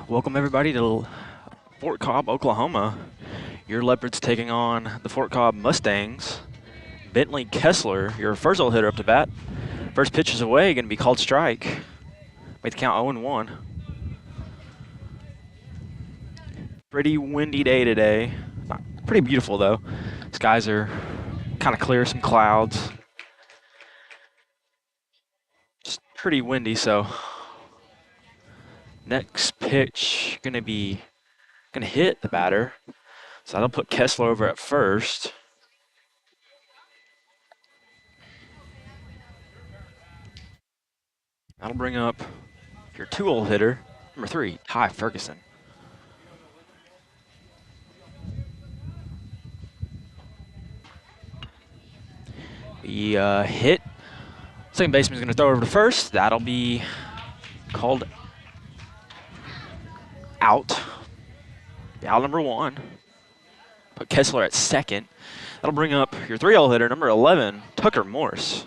Welcome everybody to Fort Cobb, Oklahoma. Your Leopards taking on the Fort Cobb Mustangs. Bentley Kessler, your first old hitter up to bat. First pitch is away, going to be called strike. Make the count 0-1. Pretty windy day today. Not pretty beautiful though. Skies are kind of clear, some clouds. Just pretty windy, so next pitch going to hit the batter. So that'll put Kessler over at first. That'll bring up your two-hole hitter, number 3, Ty Ferguson. The hit. Second baseman's going to throw over to first. That'll be called out. Out number 1. Put Kessler at second. That'll bring up your 3-hole hitter, number 11, Tucker Morse.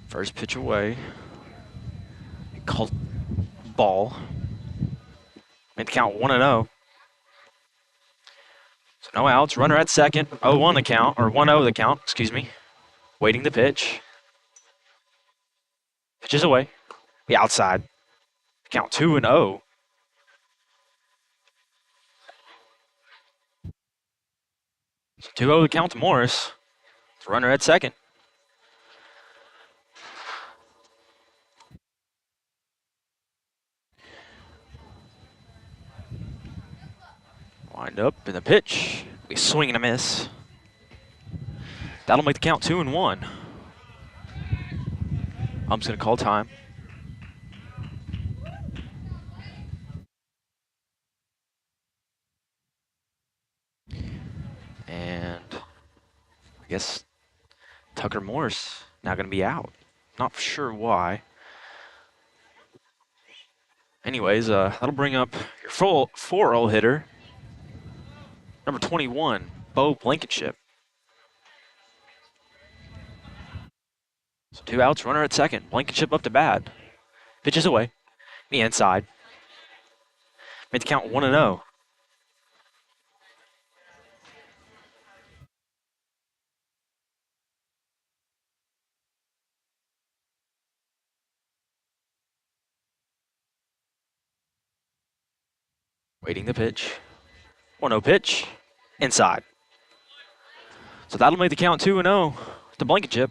First pitch away. Called ball. Made the count 1-0. So no outs. Runner at second. 0-1 the count, or 1-0 the count, excuse me. Waiting the pitch. Pitches away. The outside. Count 2-0. So 2-0 the count to Morris. It's runner at second. Wind up in the pitch. We swing and a miss. That'll make the count 2-1. Ump's gonna call time. And I guess Tucker Morse now gonna be out. Not sure why. Anyways, that'll bring up your full 4-0 hitter, number 21, Bo Blankenship. So 2 outs, runner at second. Blankenship up to bat. Pitches away. The inside. Made the count 1-0. Waiting the pitch. 1-0 pitch. Inside. So that'll make the count 2-0 to Blankenship.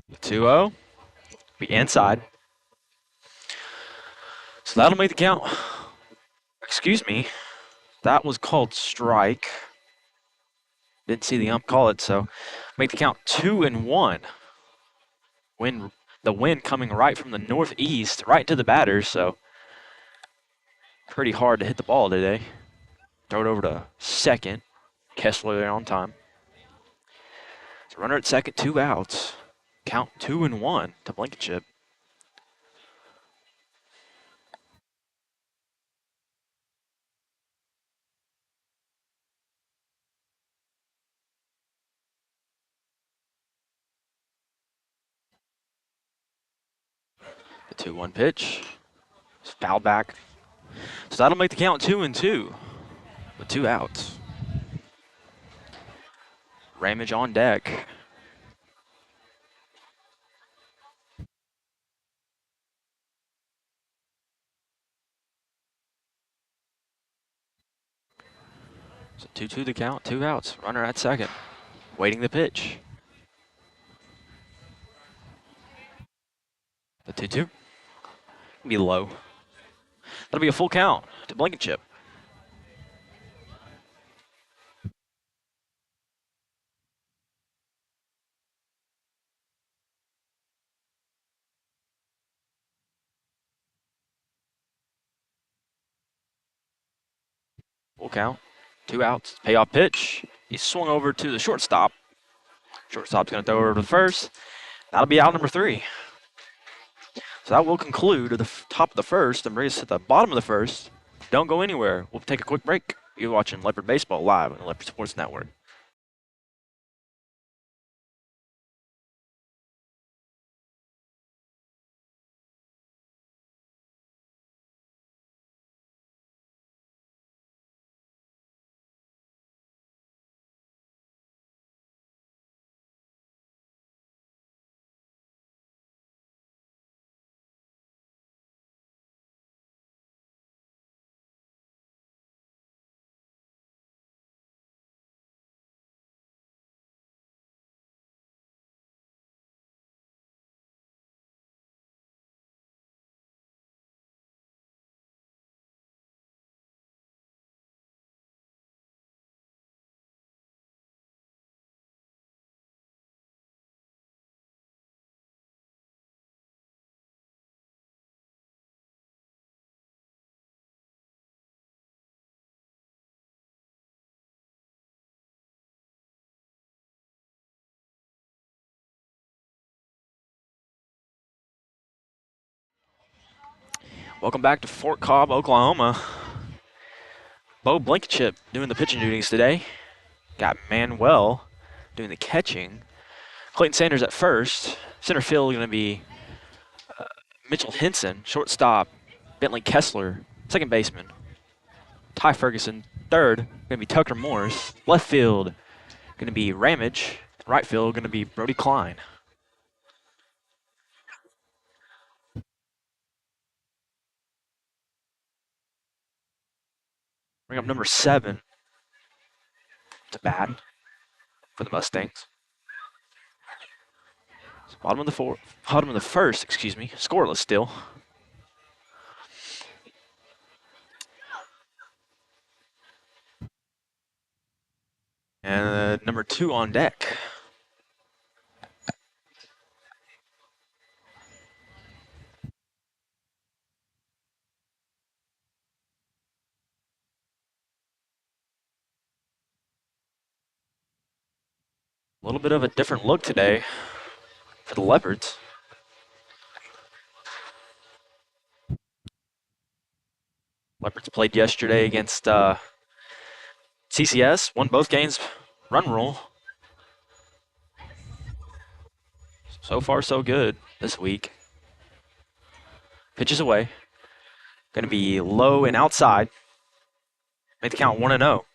The 2-0. Be inside. So that'll make the count. Excuse me. That was called strike. Didn't see the ump call it, so make the count 2-1. The wind coming right from the northeast, right to the batters, so pretty hard to hit the ball today. Throw it over to second. Kessler there on time. So runner at second, 2 outs. Count 2-1 to Blankenship. The 2-1 pitch. It's fouled back. So that'll make the count 2-2 with 2 outs. Ramage on deck. So 2-2 the count, 2 outs. Runner at second. Waiting the pitch. The 2-2. Be low. That'll be a full count to Blankenship. Full count. 2 outs. Payoff pitch. He swung over to the shortstop. Shortstop's going to throw over to the first. That'll be out number 3. So that will conclude at the top of the first and bring us to the bottom of the first. Don't go anywhere. We'll take a quick break. You're watching Leopard Baseball live on the Leopard Sports Network. Welcome back to Fort Cobb, Oklahoma. Bo Blankenship doing the pitching duties today. Got Manuel doing the catching. Clayton Sanders at first. Center field going to be Mitchell Henson. Shortstop, Bentley Kessler. Second baseman, Ty Ferguson. Third, going to be Tucker Morris. Left field, going to be Ramage. Right field, going to be Brody Klein. Bring up number 7 to bat for the Mustangs. So bottom of the first, scoreless still. And number 2 on deck. A little bit of a different look today for the Leopards. Leopards played yesterday against CCS, won both games, run rule. So far, so good this week. Pitches away. Going to be low and outside. Make the count 1-0.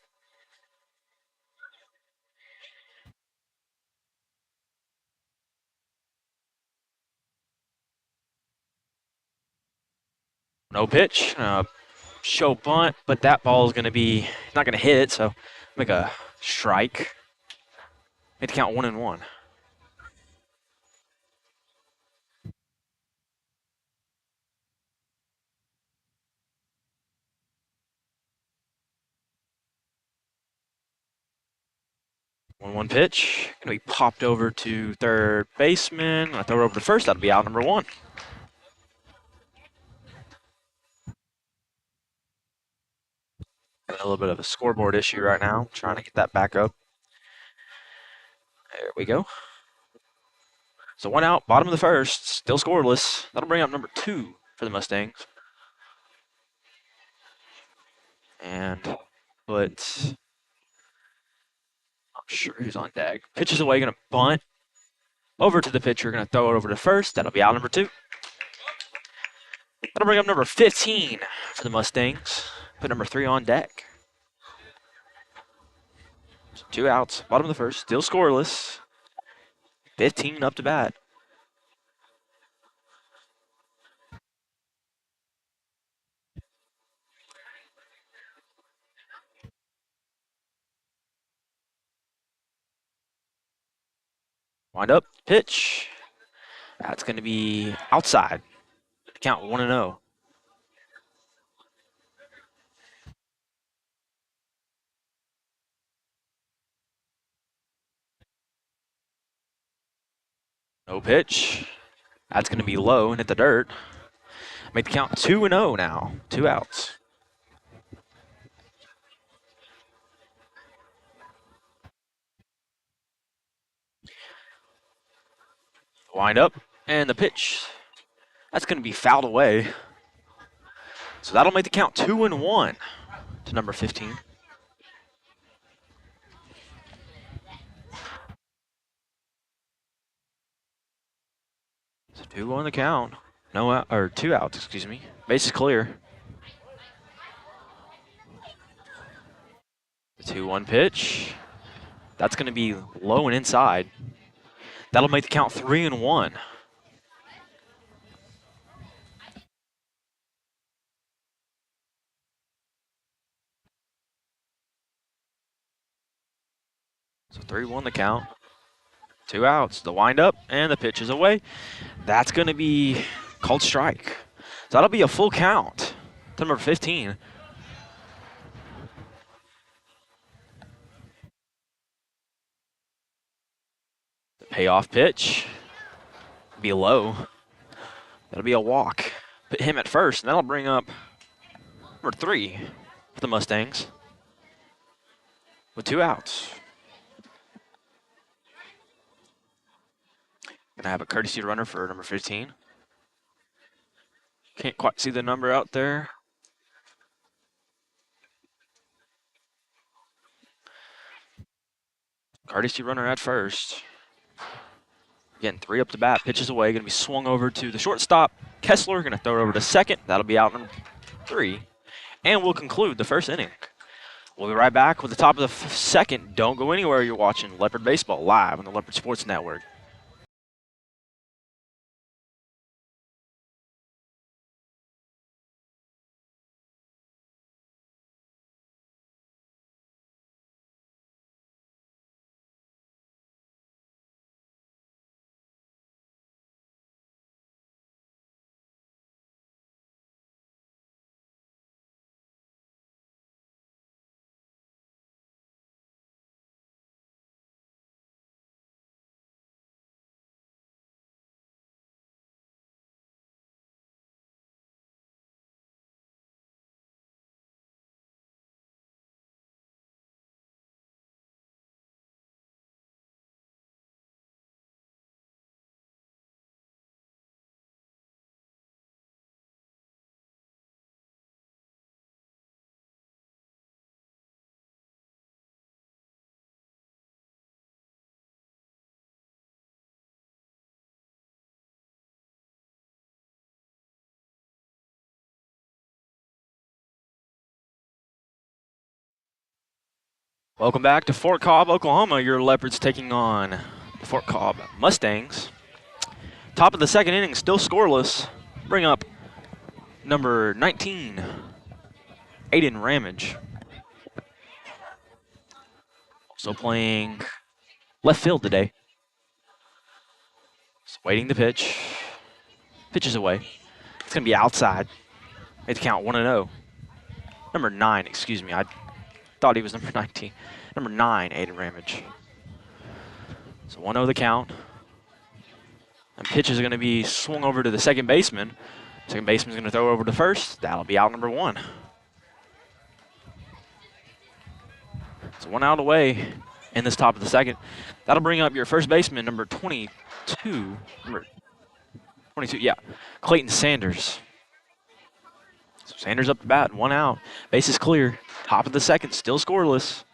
No pitch. Show bunt, but that ball is going to be not going to hit, so make a strike. Make the count 1-1. One pitch. Going to be popped over to third baseman. I throw it over to first. That'll be out number 1. Got a little bit of a scoreboard issue right now. Trying to get that back up. There we go. So 1 out, bottom of the first, still scoreless. That'll bring up number 2 for the Mustangs. And put, I'm sure who's on deck. Pitches away, going to bunt. Over to the pitcher, going to throw it over to first. That'll be out number 2. That'll bring up number 15 for the Mustangs. Put number 3 on deck. So 2 outs, bottom of the first, still scoreless. 15 up to bat. Wind up, pitch. That's going to be outside. Count 1-0. No pitch. That's going to be low and hit the dirt. Make the count 2-0 now. 2 outs. Wind up, and the pitch. That's going to be fouled away. So that'll make the count 2-1 to number 15. So 2-1 the count. No out, or 2 outs, excuse me. Base is clear. The 2-1 pitch. That's going to be low and inside. That'll make the count 3-1. So 3-1 the count. 2 outs. The windup and the pitch is away. That's going to be called strike. So that'll be a full count to number 15. The payoff pitch. Be low. That'll be a walk. Put him at first, and that'll bring up number 3 for the Mustangs with 2 outs. Gonna have a courtesy runner for number 15. Can't quite see the number out there. Courtesy runner at first. Again, 3 up the bat, pitches away, gonna be swung over to the shortstop. Kessler gonna throw it over to second. That'll be out number 3. And we'll conclude the first inning. We'll be right back with the top of the second. Don't go anywhere. You're watching Leopard Baseball live on the Leopard Sports Network. Welcome back to Fort Cobb, Oklahoma. Your Leopards taking on the Fort Cobb Mustangs. Top of the second inning, still scoreless. Bring up number 19, Aiden Ramage. Also playing left field today. Just waiting the pitch. Pitches away. It's going to be outside. Made the count 1-0. Number 9, excuse me. I thought he was number 19. Number 9, Aiden Ramage. So 1-0 the count. And pitches are going to be swung over to the second baseman. Second baseman's going to throw over to first. That'll be out number 1. So 1 out away in this top of the second. That'll bring up your first baseman, number 22. Number 22, yeah. Clayton Sanders. So Sanders up the bat, 1 out. Base is clear. Top of the second, still scoreless.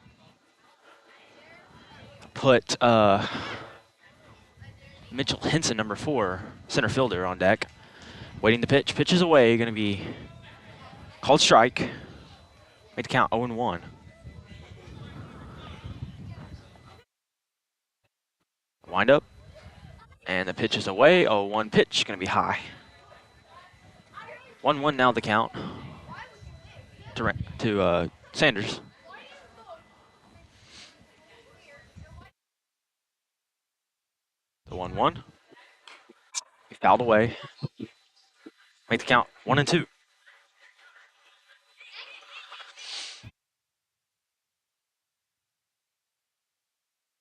Put Mitchell Henson, number 4, center fielder, on deck. Waiting the pitch. Pitches away. Going to be called strike. Make the count 0-1. Wind up. And the pitch is away. 0-1 pitch. Going to be high. 1-1 now the count to Sanders. The 1-1. He fouled away. Make the count 1-2.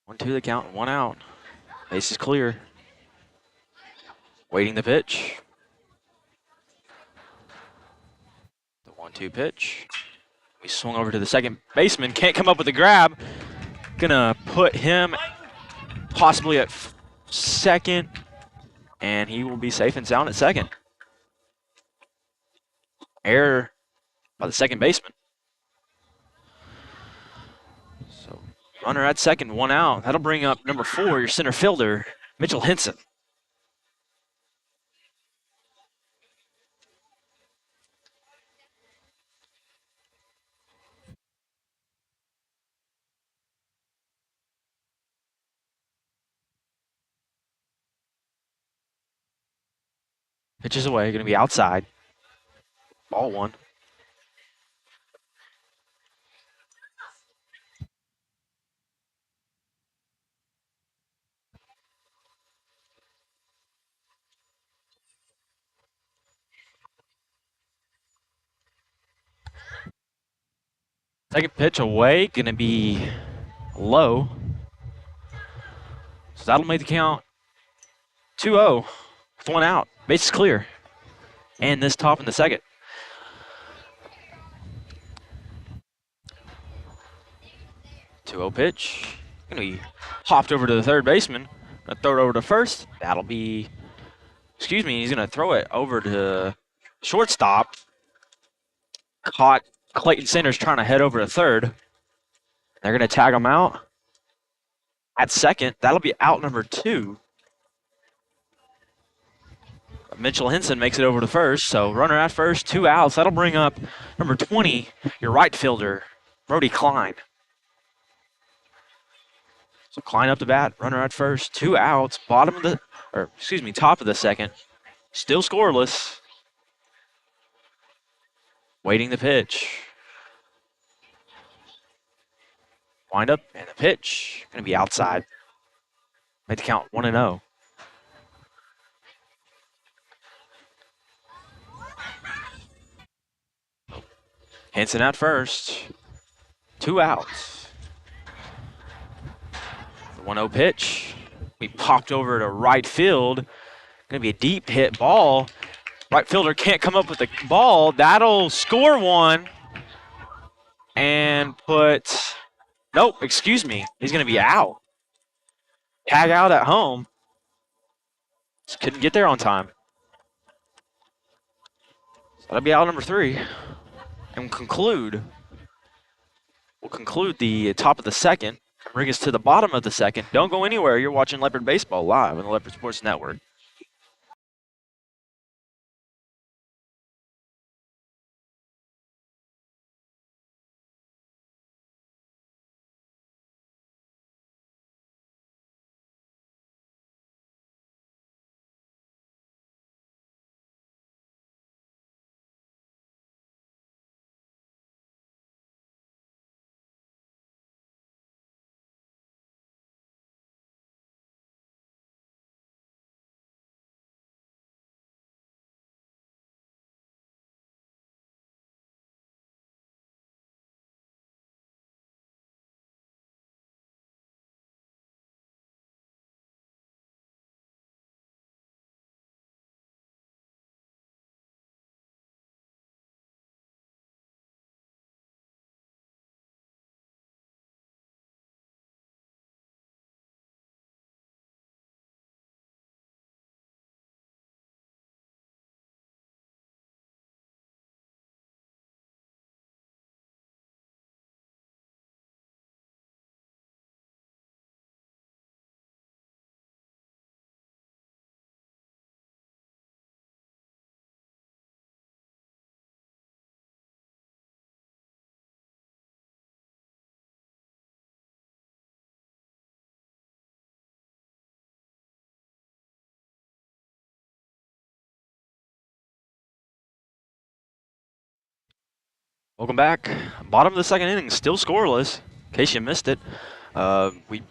One, two, the count, 1 out. Base is clear. Waiting the pitch. The 1-2 pitch. We swung over to the second baseman. Can't come up with a grab. Gonna put him possibly at second. and he will be safe and sound at second. Error by the second baseman. So runner at second, one out. That'll bring up number 4, your center fielder, Mitchell Henson. Pitches away, going to be outside. Ball 1. Second pitch away, going to be low. So that'll make the count 2-0 with one out. Base is clear. And this top in the second. Two-zero pitch. Going to be hopped over to the third baseman. Going to throw it over to first. That'll be, he's going to throw it over to shortstop. Caught Clayton Sanders trying to head over to third. They're going to tag him out at second. That'll be out number 2. Mitchell Henson makes it over to first, so runner at first, 2 outs. That'll bring up number 20, your right fielder, Brody Klein. So Klein up to bat, runner at first, 2 outs, top of the second. Still scoreless. Waiting the pitch. Wind up and the pitch. Going to be outside. Make the count 1-0. Henson at first. 2 outs. The 1-0 pitch. We popped over to right field. Going to be a deep hit ball. Right fielder can't come up with the ball. That'll score one. And he's going to be out. Tag out at home. Just couldn't get there on time. So that'll be out number 3. And we'll conclude the top of the second. Bring us to the bottom of the second. Don't go anywhere. You're watching Leopard Baseball live on the Leopard Sports Network. Welcome back. Bottom of the second inning, still scoreless. In case you missed it, we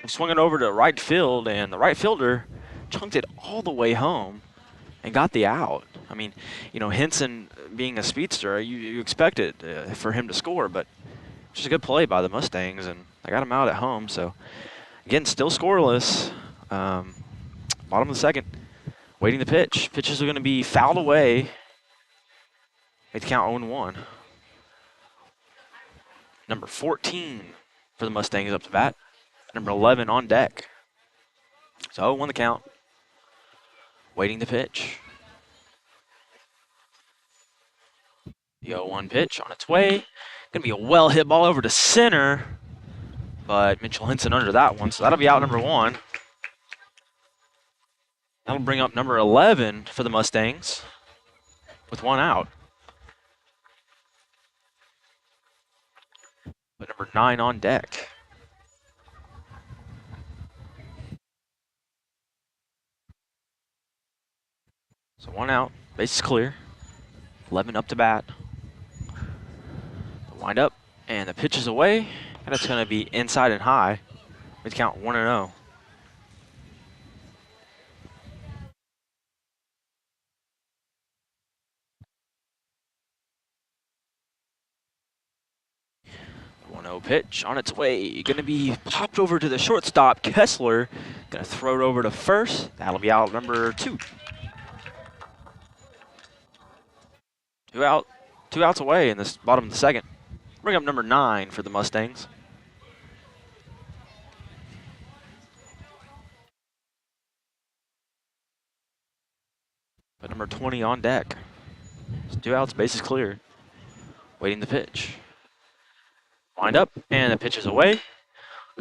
swung it over to right field, and the right fielder chunked it all the way home and got the out. I mean, Henson being a speedster, you expect it for him to score, but just a good play by the Mustangs, and I got him out at home. So, again, still scoreless. Bottom of the second, waiting the pitch. Pitches are going to be fouled away. Make the count 0-1. Number 14 for the Mustangs up to bat. Number 11 on deck. So 0-1 the count. Waiting the pitch. The 0-1 pitch on its way. Gonna be a well hit ball over to center, but Mitchell Henson under that one, so that'll be out number 1. That'll bring up number 11 for the Mustangs with 1 out. But number 9 on deck. So 1 out, base is clear. 11 up to bat. The wind up, and the pitch is away. And it's going to be inside and high. We count 1-0. The 1-0 pitch on its way. Going to be popped over to the shortstop. Kessler going to throw it over to first. That'll be out number 2. 2 out, 2 outs away in this bottom of the second. Bring up number 9 for the Mustangs. But number 20 on deck. It's 2 outs, bases clear. Waiting the pitch. Wind up, and the pitch is away. Going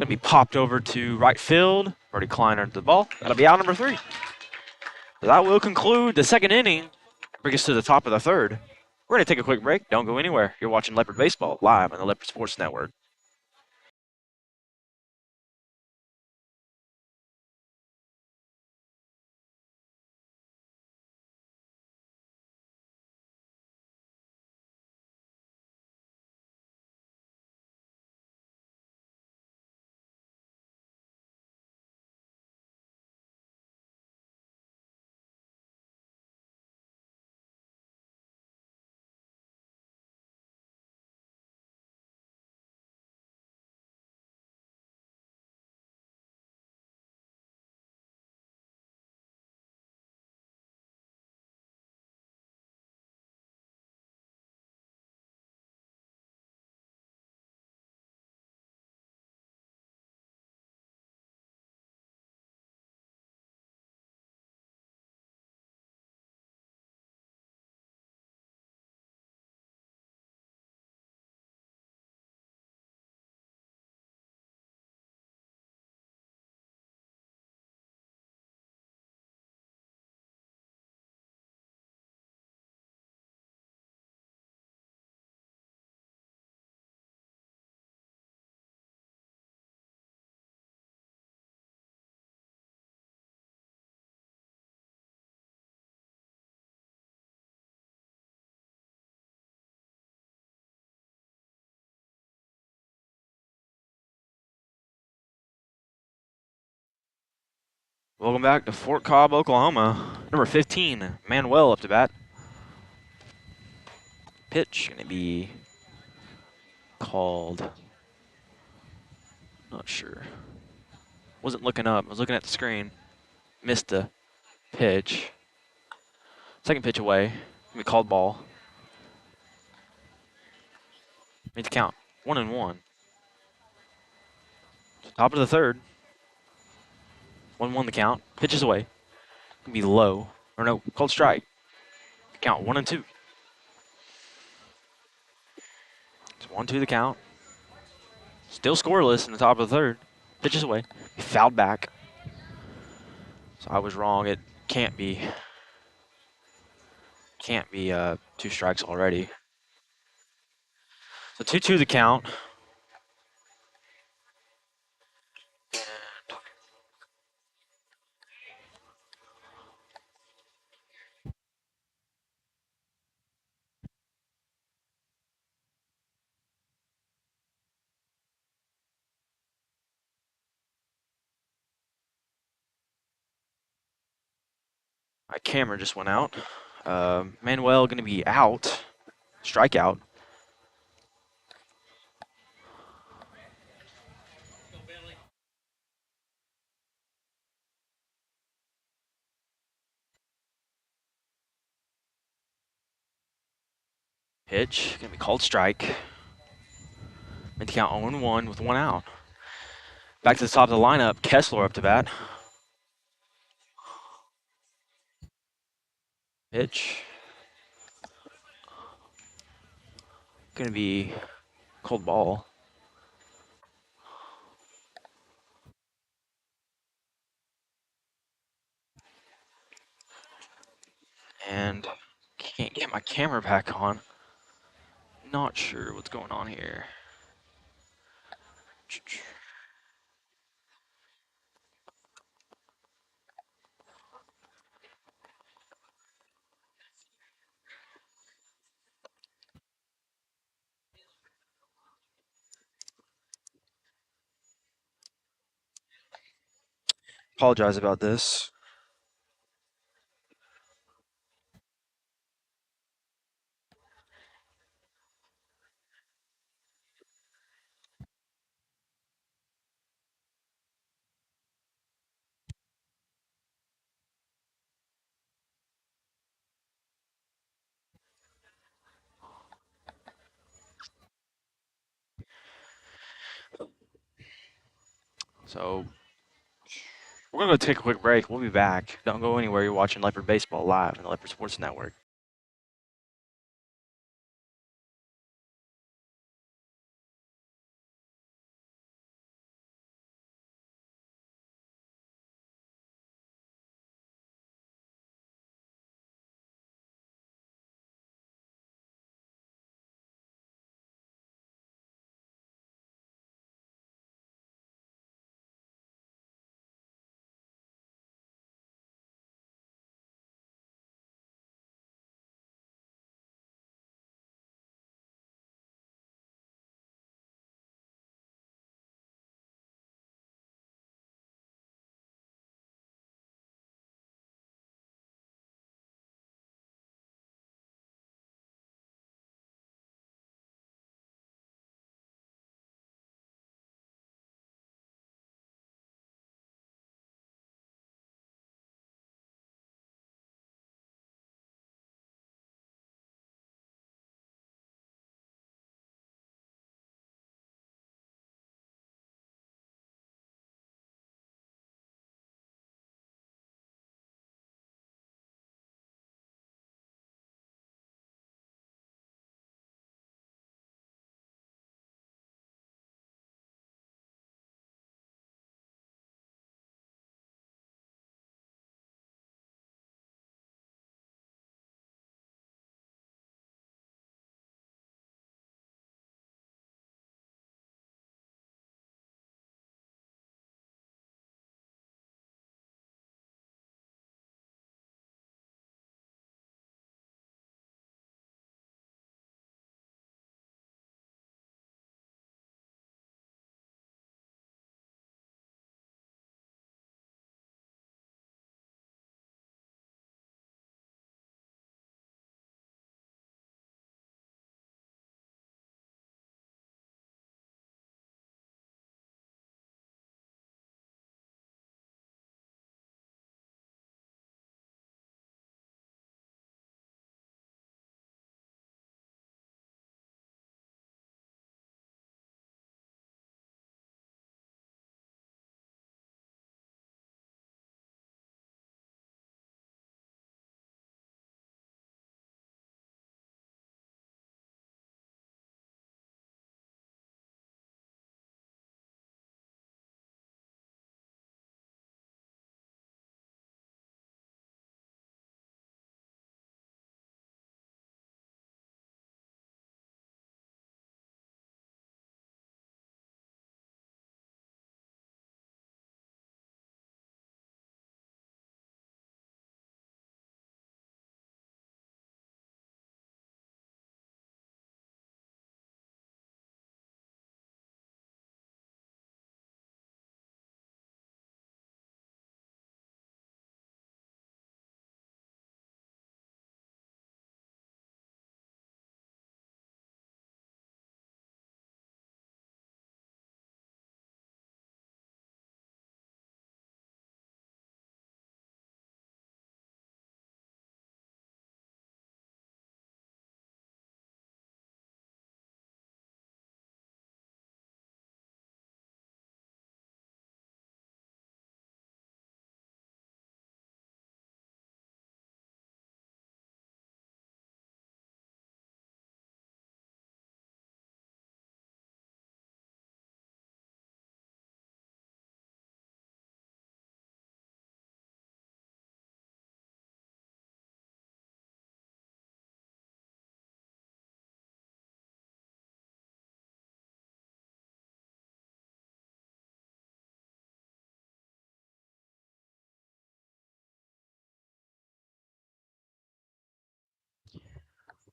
to be popped over to right field. Brody Klein under the ball. That'll be out number 3. So that will conclude the second inning. Bring us to the top of the third. We're going to take a quick break. Don't go anywhere. You're watching Leopard Baseball live on the Leopard Sports Network. Welcome back to Fort Cobb, Oklahoma. Number 15, Manuel up to bat. Pitch going to be called. Not sure. Wasn't looking up. I was looking at the screen. Missed the pitch. Second pitch away. Going to be called ball. Made the count. 1-1. Top of the third. 1-1 the count. Pitches away. Gonna be low. Or no, called strike. Count 1-2. It's 1-2 the count. Still scoreless in the top of the third. Pitches away. He fouled back. So I was wrong. It can't be. Can't be 2 strikes already. So 2-2 the count. My camera just went out. Manuel going to be out. Strikeout. Pitch. Going to be called strike. Made the count 0-1 with 1 out. Back to the top of the lineup. Kessler up to bat. Pitch. Gonna be cold ball. And can't get my camera back on. Not sure what's going on here. Apologize about this. So we're gonna go take a quick break. We'll be back. Don't go anywhere. You're watching Leopard Baseball live on the Leopard Sports Network.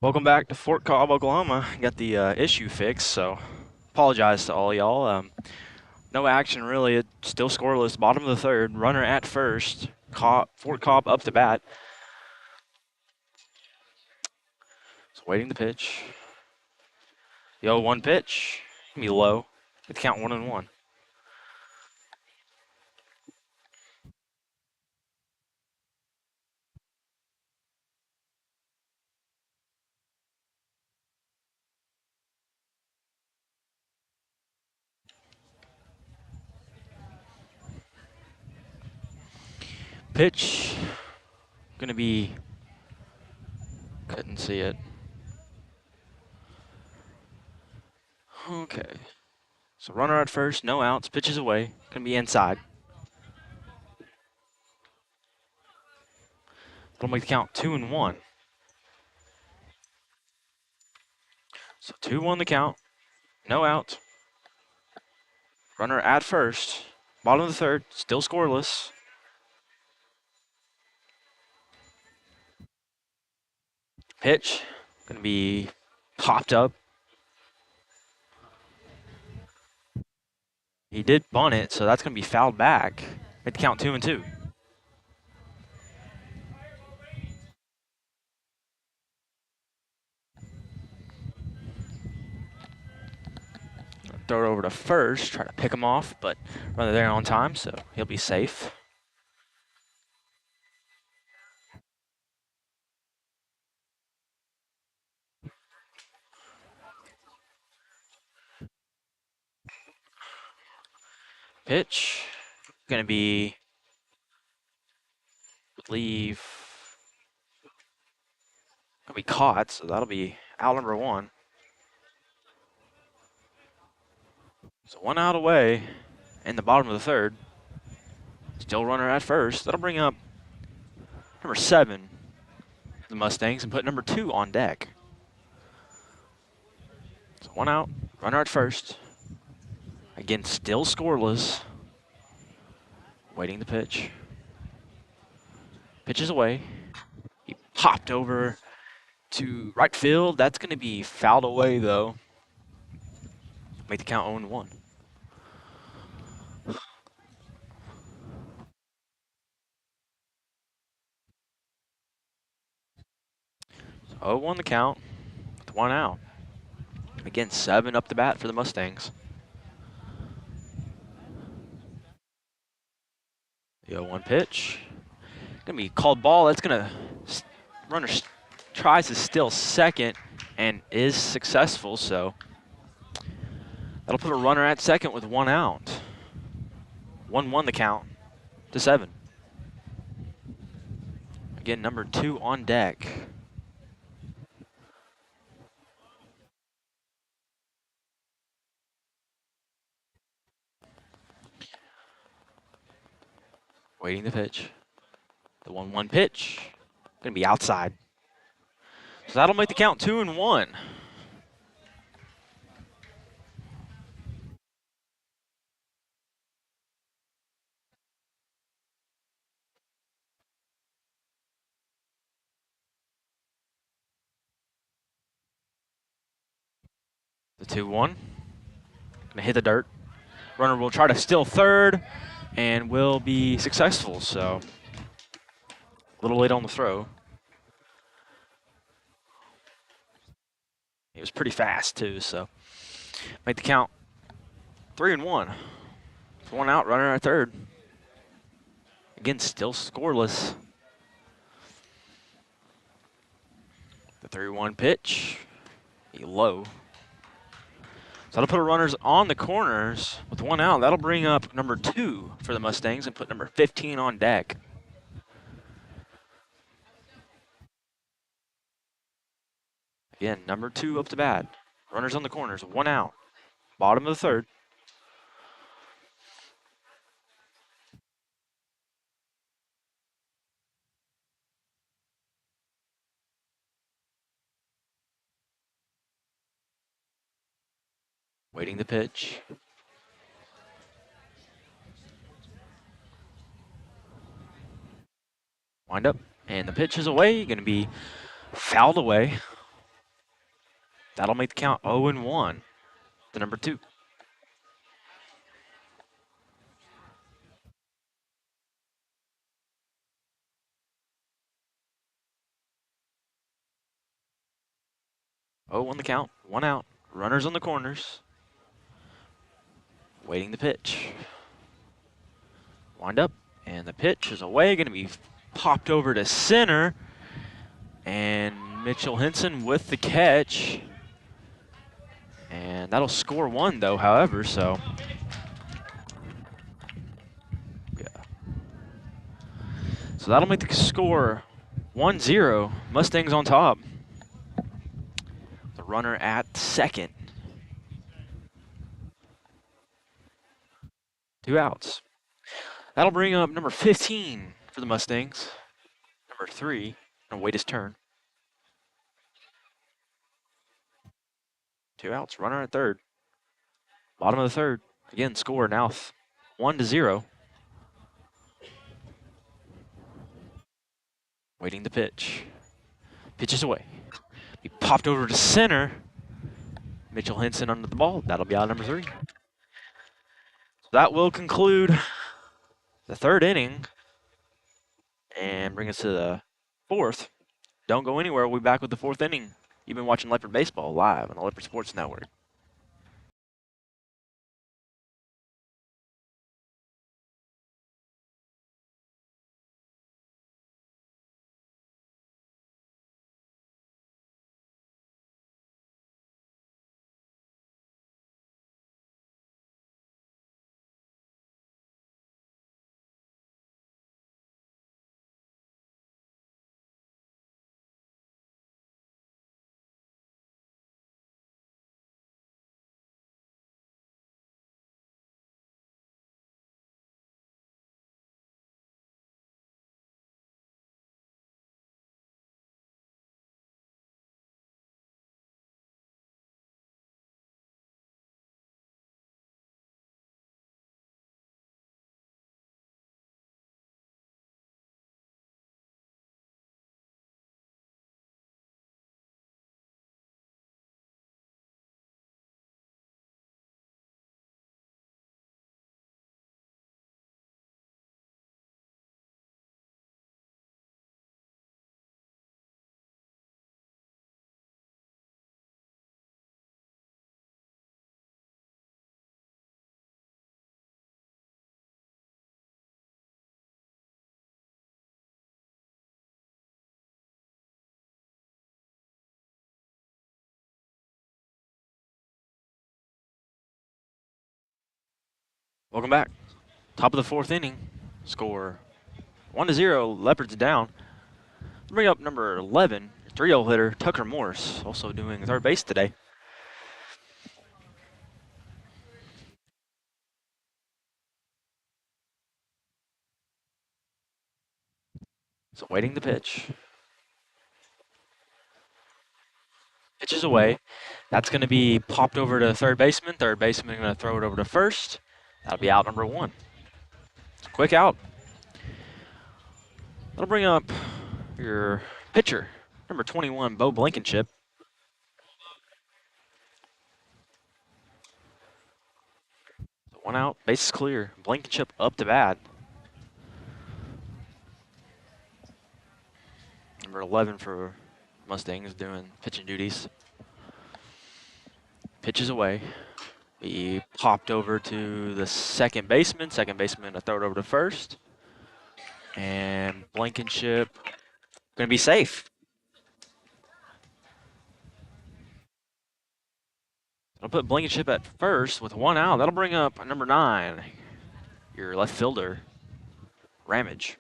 Welcome back to Fort Cobb, Oklahoma. Got the issue fixed, so apologize to all y'all. No action really. It's still scoreless. Bottom of the third. Runner at first. Fort Cobb up to bat. So waiting the pitch. The 0-1 pitch. Gonna be low. It's count 1-1. Pitch. Gonna be. Couldn't see it. Okay. So runner at first. No outs. Pitches away. Gonna be inside. That'll make the count 2-1. So 2-1 the count. No outs. Runner at first. Bottom of the third. Still scoreless. Pitch. Going to be popped up. He did bunt it, so that's going to be fouled back. Make the count 2-2. Throw it over to first. Try to pick him off, but runner there on time, so he'll be safe. Pitch. Going to be, I believe, going to be caught, so that'll be out number 1. So 1 out away in the bottom of the third. Still runner at first. That'll bring up number 7, the Mustangs, and put number 2 on deck. So 1 out, runner at first. Again, still scoreless. Waiting the pitch. Pitches away. He popped over to right field. That's going to be fouled away, though. Make the count 0-1. So 0-1 the count with 1 out. Again, 7 up the bat for the Mustangs. The 0-1 pitch. Going to be called ball. That's going to, runner tries to steal second and is successful, so that'll put a runner at second with 1 out. 1-1 the count to 7. Again, number 2 on deck. Waiting the pitch. The 1-1 pitch. Going to be outside. So that'll make the count 2-1. The 2-1. Going to hit the dirt. Runner will try to steal third and will be successful, so a little late on the throw. He was pretty fast, too, so make the count 3-1. 1 out, runner at third. Again, still scoreless. The 3-1 pitch, be low. So that'll put our runners on the corners with 1 out. That'll bring up number 2 for the Mustangs and put number 15 on deck. Again, number 2 up to bat. Runners on the corners, 1 out. Bottom of the third. Waiting the pitch. Wind up, and the pitch is away. Going to be fouled away. That'll make the count 0-1 to number 2. Oh, on the count, 1 out. Runners on the corners. Waiting the pitch. Wind up, and the pitch is away. Going to be popped over to center. And Mitchell Henson with the catch. And that'll score 1, though, however, so. Yeah. So that'll make the score 1-0. Mustangs on top. The runner at second. 2 outs. That'll bring up number 15 for the Mustangs. Number 3, and wait his turn. 2 outs, runner at third. Bottom of the third. Again, score now 1-0. Waiting the pitch. Pitch is away. He popped over to center. Mitchell Henson under the ball. That'll be out number 3. So that will conclude the 3rd inning and bring us to the 4th. Don't go anywhere. We'll be back with the 4th inning. You've been watching Leopard Baseball live on the Leopard Sports Network. Welcome back. Top of the 4th inning. Score 1-0. Leopards down. Bring up number 11, 3-0 hitter Tucker Morse, also doing third base today. So waiting the pitch. Pitch is away. That's going to be popped over to third baseman. Third baseman going to throw it over to first. That'll be out number 1. Quick out. That'll bring up your pitcher, number 21, Bo Blankenship. So 1 out, base is clear. Blankenship up to bat. Number 11 for Mustangs doing pitching duties. Pitch is away. He popped over to the second baseman. Second baseman to throw it over to first. And Blankenship going to be safe. I'll put Blankenship at first with 1 out. That'll bring up number 9, your left fielder, Ramage.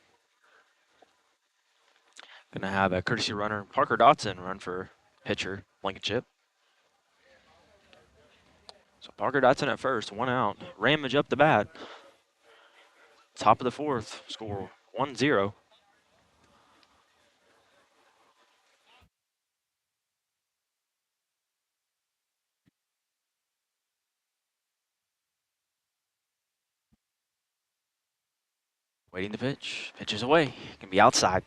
Going to have a courtesy runner, Parker Dotson, run for pitcher, Blankenship. So Parker Dotson at first, 1 out. Ramage up the bat. Top of the 4th, score 1-0. Waiting the pitch. Pitch is away. Can be outside.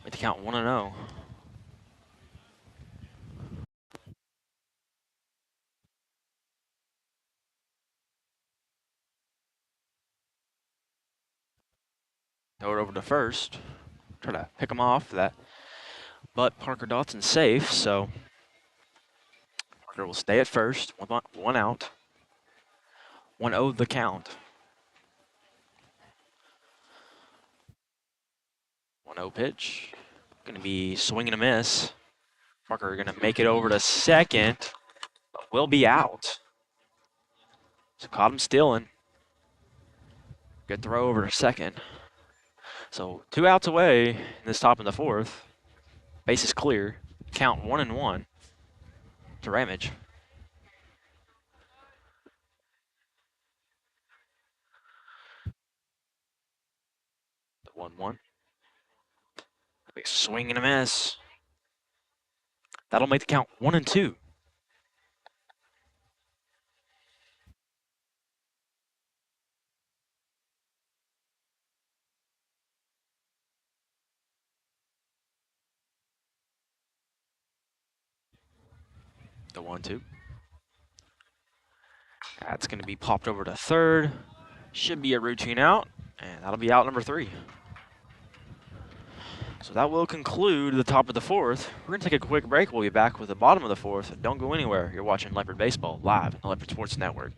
Make the count 1-0. Throw it over to first. Try to pick him off that. But Parker Dotson's safe, so Parker will stay at first. One out. 1-0 the count. 1-0 pitch. Going to be swing and a miss. Parker going to make it over to second, but will be out. So caught him stealing. Good throw over to second. So 2 outs away in this top of the fourth. Base is clear. Count 1-1 to Ramage. The 1-1. Big swing and a miss. That'll make the count 1-2. The 1-2. That's going to be popped over to third. Should be a routine out, and that'll be out number 3. So that will conclude the top of the fourth. We're going to take a quick break. We'll be back with the bottom of the fourth. Don't go anywhere. You're watching Leopard Baseball live on the Leopard Sports Network.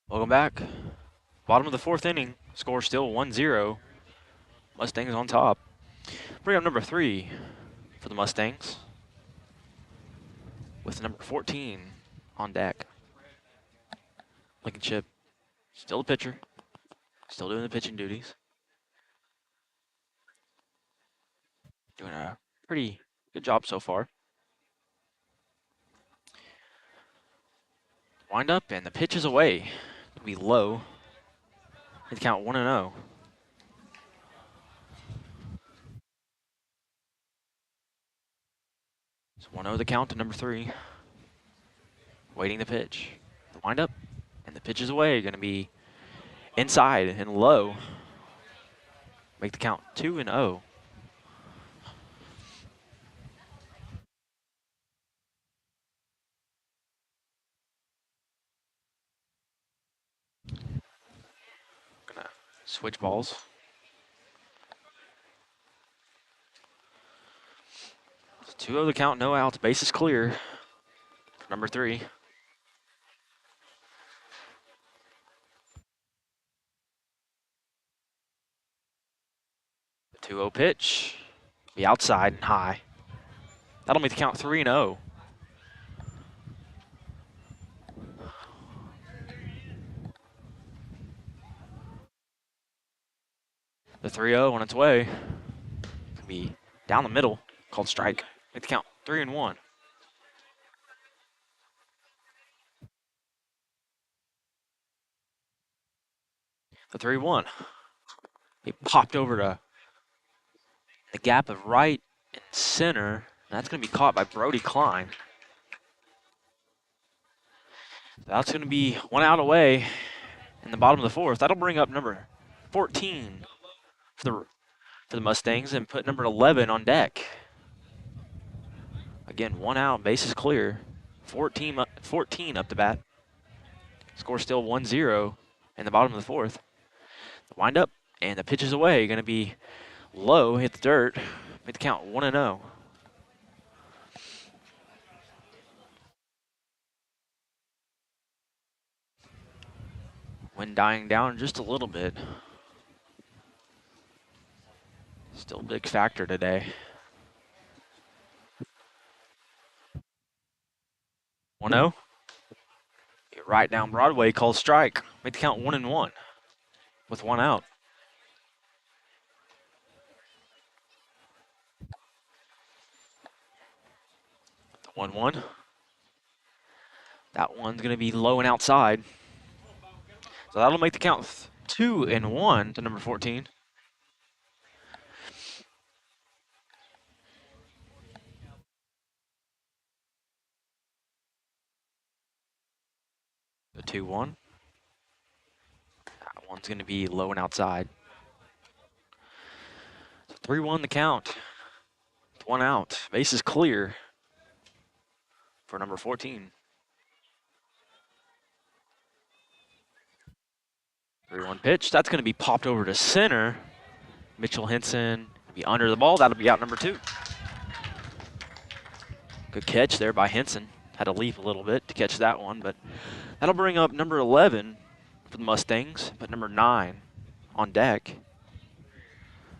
Welcome back. Bottom of the fourth inning. Score still 1-0. Mustangs on top. Bring up number 3 for the Mustangs, with number 14 on deck. Lincoln Chip, still a pitcher, still doing the pitching duties. Doing a pretty good job so far. Wind up, and the pitch is away. It'll be low. Hit the count 1-0. It's 1-0 the count to number 3. Waiting the pitch. The wind up, and the pitch is away. Going to be inside and low. Make the count 2-0. Gonna switch balls. It's 2-0 the count, no outs. Base is clear. Number 3. The 2-0 pitch. Be outside and high. That'll make the count 3-0. The 3-0 on its way. Could be down the middle, called strike. Make the count 3-1. The 3-1. He popped over to the gap of right and center. And that's going to be caught by Brody Klein. That's going to be 1 out away in the bottom of the fourth. That'll bring up number 14 for the Mustangs and put number 11 on deck. Again, 1 out, base is clear. 14 up to bat. Score still 1-0 in the bottom of the fourth. The wind up, and the pitch is away. Going to be low, hit the dirt. Made the count 1-0. Wind dying down just a little bit. Still a big factor today. 1-0. Right down Broadway, called strike. Made the count 1-1 with 1 out. The 1-1. That one's going to be low and outside. So that'll make the count 2-1 to number 14. The 2-1. That one's going to be low and outside. So 3-1 the count. With 1 out. Base is clear for number 14. 3-1 pitch. That's going to be popped over to center. Mitchell Henson will be under the ball. That'll be out number 2. Good catch there by Henson. Had to leap a little bit to catch that one, but that'll bring up number 11 for the Mustangs, but number 9 on deck.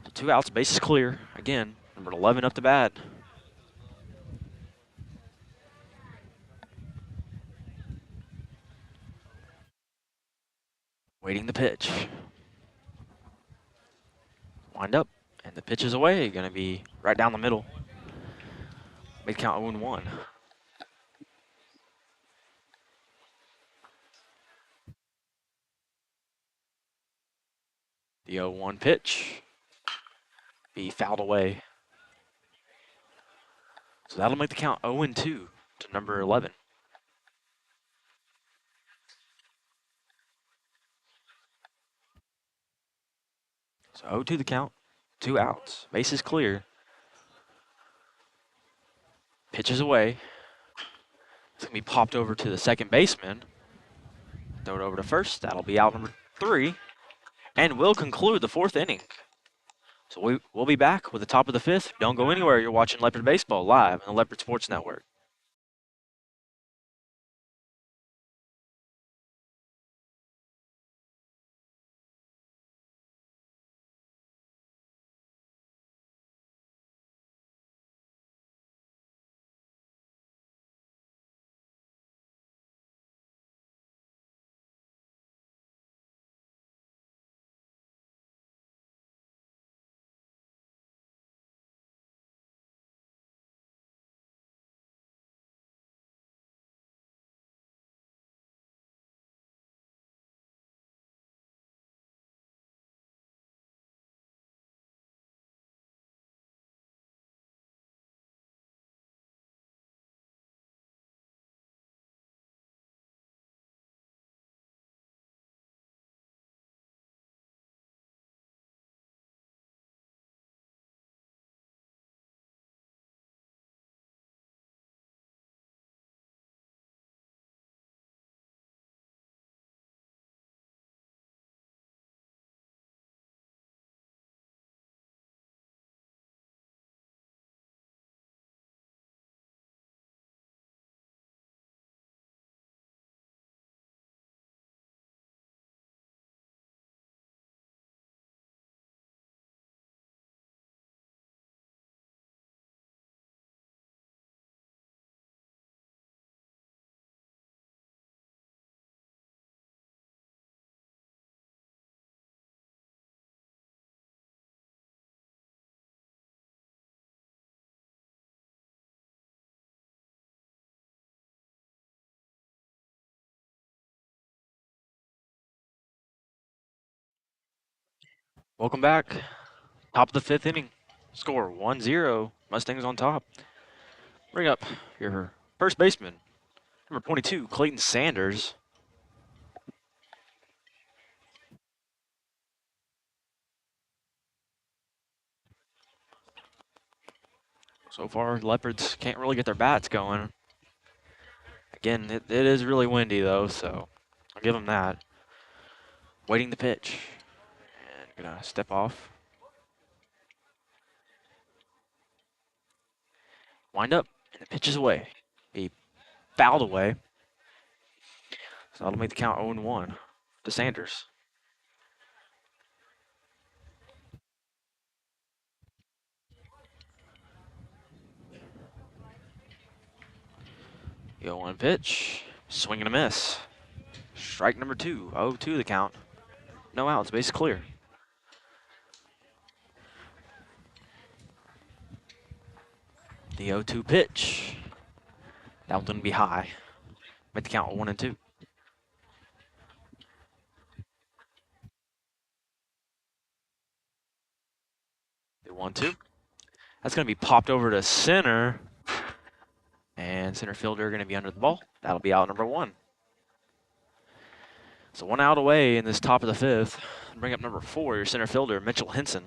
So 2 outs, base is clear. Again, number 11 up to bat. Waiting the pitch. Wind up, and the pitch is away. Going to be right down the middle. Make count 0-1. The 0-1 pitch be fouled away. So that'll make the count 0-2 to number 11. So 0-2 the count, 2 outs. Base is clear. Pitches away. It's going to be popped over to the second baseman. Throw it over to first. That'll be out number 3. And we'll conclude the 4th inning. So we'll be back with the top of the 5th. Don't go anywhere. You're watching Leopard Baseball live on the Leopard Sports Network. Welcome back. Top of the 5th inning. Score 1-0. Mustangs on top. Bring up your first baseman, number 22, Clayton Sanders. So far, Leopards can't really get their bats going. Again, it is really windy, though, so I'll give them that. Waiting the pitch. And gonna step off. Wind up, and the pitch is away. He fouled away. So that'll make the count 0-1 to Sanders. The 0-1 pitch. Swing and a miss. Strike number 2. 0-2 the count. No outs. Base clear. The 0-2 pitch. That one's going to be high. Make the count 1-2. The 1-2. That's going to be popped over to center. And center fielder going to be under the ball. That'll be out number 1. So 1 out away in this top of the 5th. Bring up number 4, your center fielder, Mitchell Henson.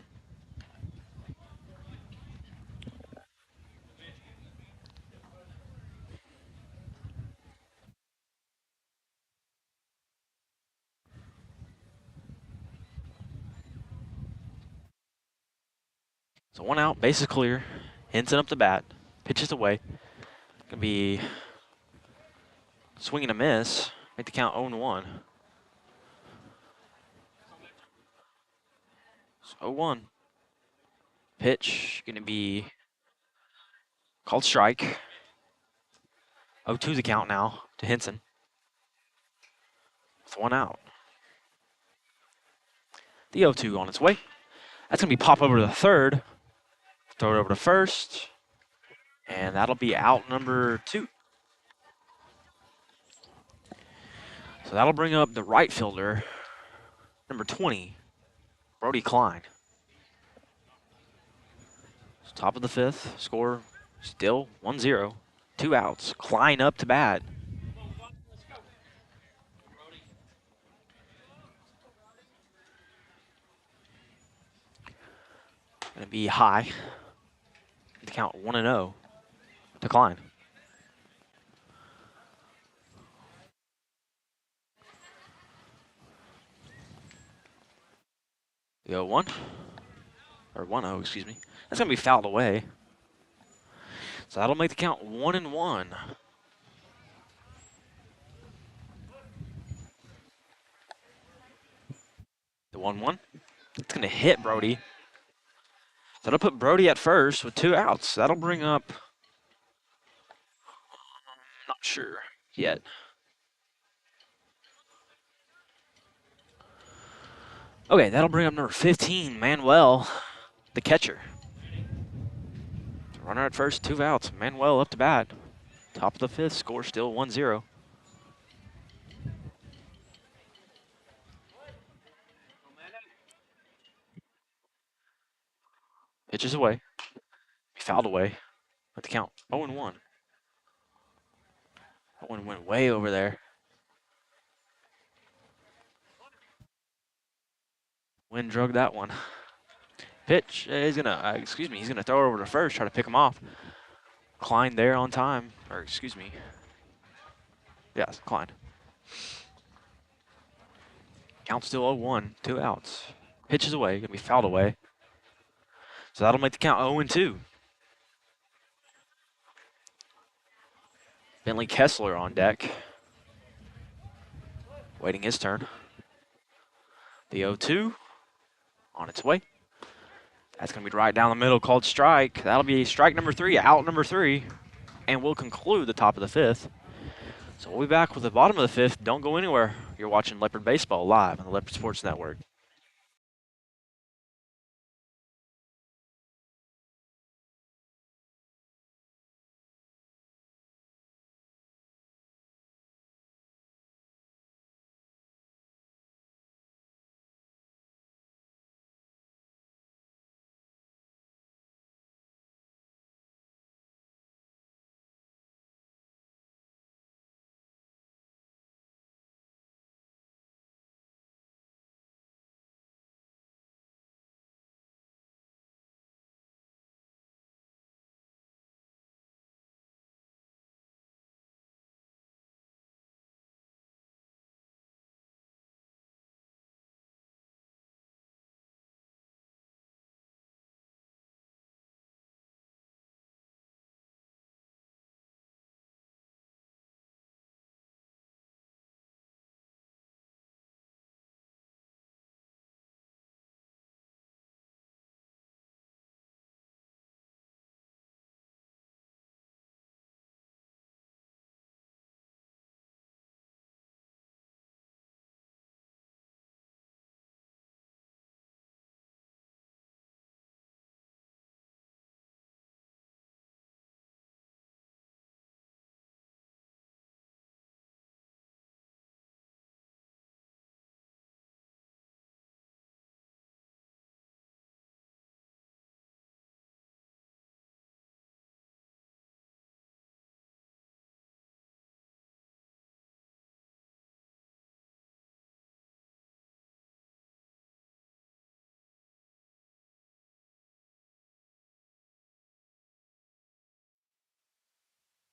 So 1 out, base is clear. Henson up the bat. Pitches away. Gonna be swing and a miss. Make the count 0-1. So 0-1. Pitch gonna be called strike. 0-2 the count now to Henson. With 1 out. The 0-2 on its way. That's gonna be pop over to the 3rd. Throw it over to 1st. And that'll be out number 2. So that'll bring up the right fielder, number 20, Brody Klein. So top of the 5th, score still 1-0. 2 outs. Klein up to bat. Gonna be high. The count 1-0 to Klein. The 0-1, or 1-0, excuse me. That's gonna be fouled away. So that'll make the count 1-1. The 1-1. It's gonna hit Brody. That'll put Brody at 1st with 2 outs. That'll bring up, not sure yet. Okay, that'll bring up number 15, Manuel, the catcher. Runner at 1st, 2 outs. Manuel up to bat. Top of the 5th, score still 1-0. Pitches away. He fouled away. Let the count 0-1. That one went way over there. Wind drug that one. Pitch. He's gonna, he's gonna throw it over to 1st, try to pick him off. Klein there on time, or excuse me. Yes, Klein. Count still 0-1, 2 outs. Pitches away, gonna be fouled away. So that'll make the count 0-2. Bentley Kessler on deck. Waiting his turn. The 0-2 on its way. That's going to be right down the middle, called strike. That'll be strike number 3, out number 3. And we'll conclude the top of the 5th. So we'll be back with the bottom of the 5th. Don't go anywhere. You're watching Leopard Baseball live on the Leopard Sports Network.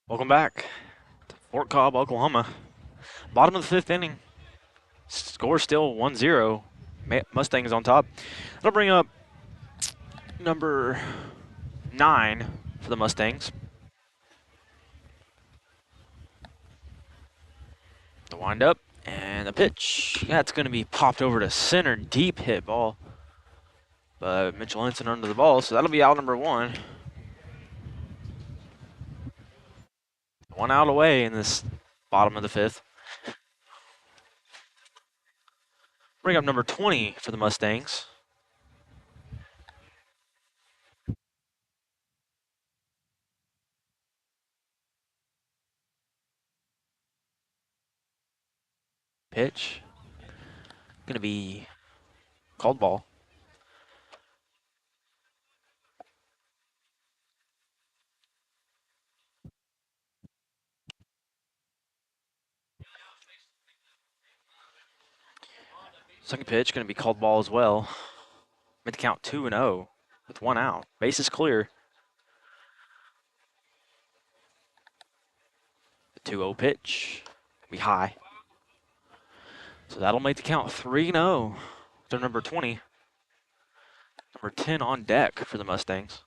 Welcome back to Fort Cobb, Oklahoma. Bottom of the fifth inning. Score still 1-0. Mustangs on top. That'll bring up number 9 for the Mustangs. The windup and the pitch. That's going to be popped over to center. Deep hit ball. But Mitchell Henson under the ball, so that'll be out number 1. 1 out away in this bottom of the fifth. Bring up number 20 for the Mustangs. Pitch. Going to be called ball. Second pitch going to be called ball as well. Made the count 2-0 with 1 out. Base is clear. The 2-0 pitch will be high. So that'll make the count 3-0 to number 20. Number 10 on deck for the Mustangs.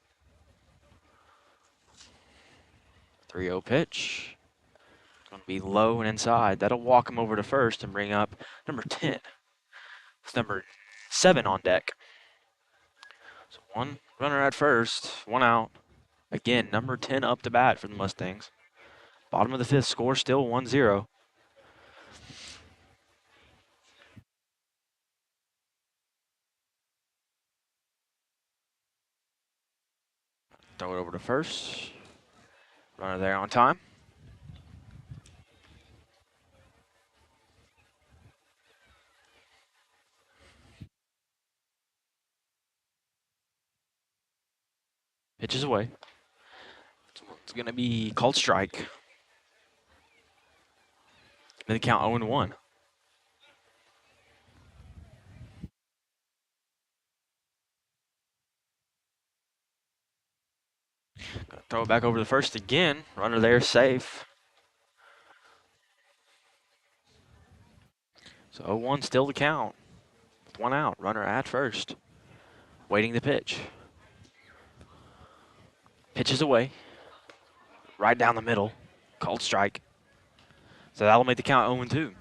3-0 pitch. Going to be low and inside. That'll walk him over to first and bring up number 10. It's number 7 on deck. So 1 runner at first, 1 out. Again, number 10 up to bat for the Mustangs. Bottom of the fifth, score still 1-0. Throw it over to first. Runner there on time. Pitches away. It's going to be called strike. Then the count 0-1. Gonna throw it back over to first again. Runner there, safe. So 0-1 still the count. With 1 out. Runner at first. Waiting the pitch. Pitches away. Right down the middle. Called strike. So that'll make the count 0-2.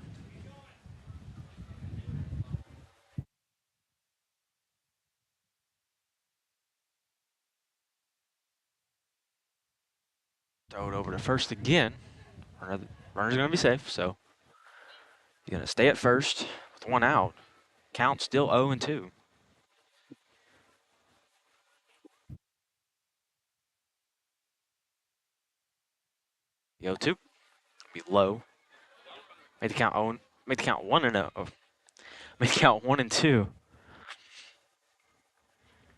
Throw it over to first again. Runner's going to be safe, so he's going to stay at first with 1 out. Count still 0-2. The 0-2 be low. Make the count 0. Make the count 1-0. Make the count 1-2.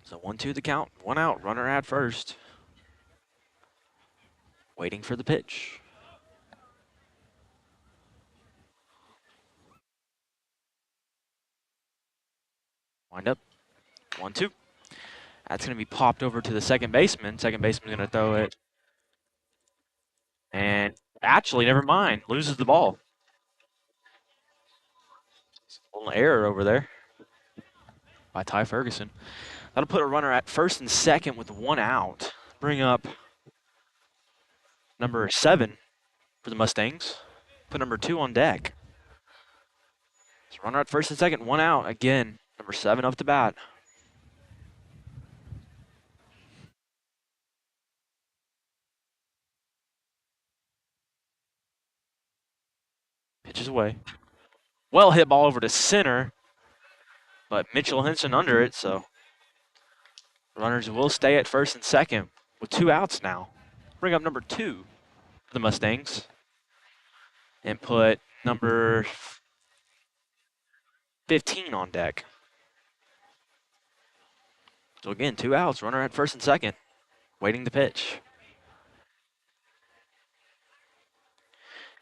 So 1-2 the count. 1 out. Runner at first. Waiting for the pitch. Wind up. 1-2. That's going to be popped over to the second baseman. Second baseman's going to throw it. And actually, never mind. Loses the ball. A little error over there by Ty Ferguson. That'll put a runner at first and second with 1 out. Bring up number 7 for the Mustangs. Put number 2 on deck. So runner at first and second, 1 out. Again, number 7 up to bat. Pitches away. Well hit ball over to center, but Mitchell Henson under it, so runners will stay at first and second with 2 outs now. Bring up number 2 for the Mustangs and put number 15 on deck. So again, 2 outs, runner at first and second, waiting the pitch.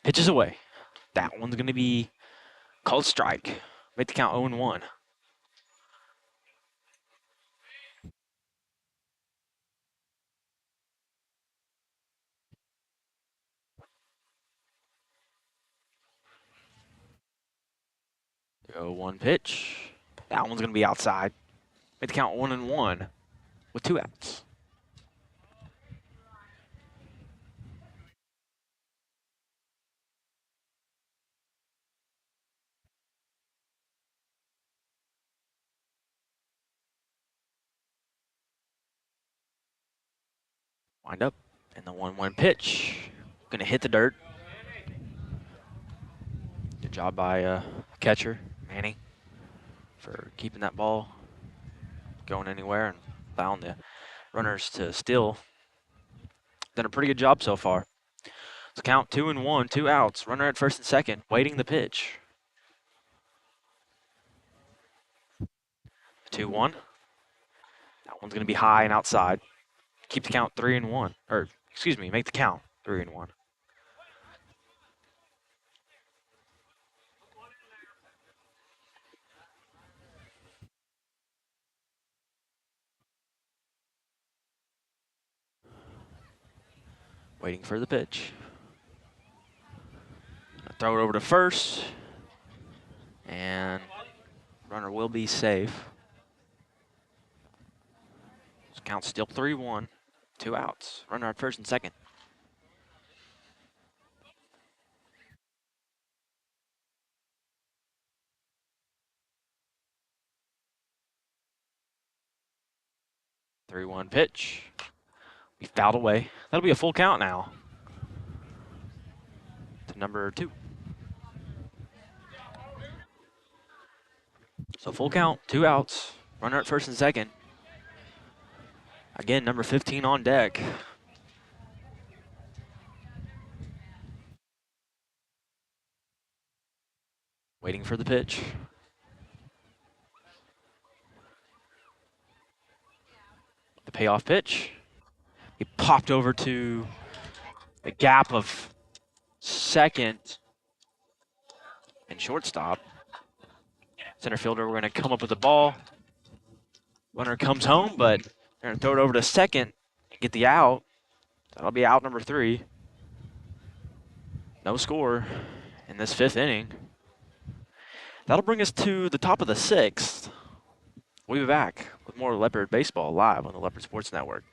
Pitches away. That one's going to be called strike. Make the count 0-1. 0-1 pitch. That one's going to be outside. Make the count 1-1 with 2 outs. Wind up. And the 1-1 pitch. Going to hit the dirt. Good job by catcher, Manny, for keeping that ball going anywhere and allowing the runners to steal. Done a pretty good job so far. So count 2-1, 2 outs. Runner at first and second, waiting the pitch. 2-1. That one's going to be high and outside. Keep the count 3-1. Or, excuse me, make the count 3-1. Waiting for the pitch. Throw it over to first. And runner will be safe. So count still 3-1. 2 outs. Runner at first and second. Three-one pitch. Be fouled away. That'll be a full count now. To number 2. So full count, 2 outs. Runner at first and second. Again, number 15 on deck. Waiting for the pitch. The payoff pitch. He popped over to the gap of second and shortstop. Center fielder, we're going to come up with the ball. Runner comes home, but they're going to throw it over to second and get the out. That'll be out number 3. No score in this 5th inning. That'll bring us to the top of the 6th. We'll be back with more Leopard baseball live on the Leopard Sports Network.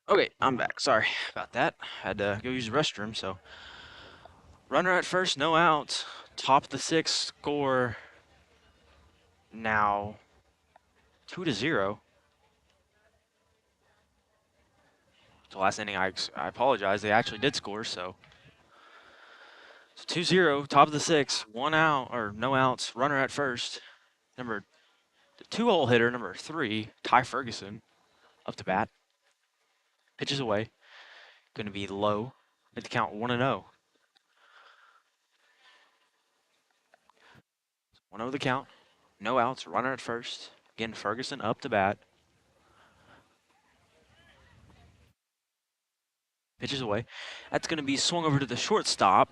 Okay, I'm back. Sorry about that. Had to go use the restroom, so. Runner at first, no outs. Top of the sixth, score now 2-0. The last inning, I apologize. They actually did score, so. So 2-0, top of the sixth, 1 out, or no outs. Runner at first. The 2-hole hitter, number 3, Ty Ferguson, up to bat. Pitches away. Going to be low. At the count 1-0. 1-0 the count. No outs. Runner at first. Again, Ferguson up to bat. Pitches away. That's going to be swung over to the shortstop.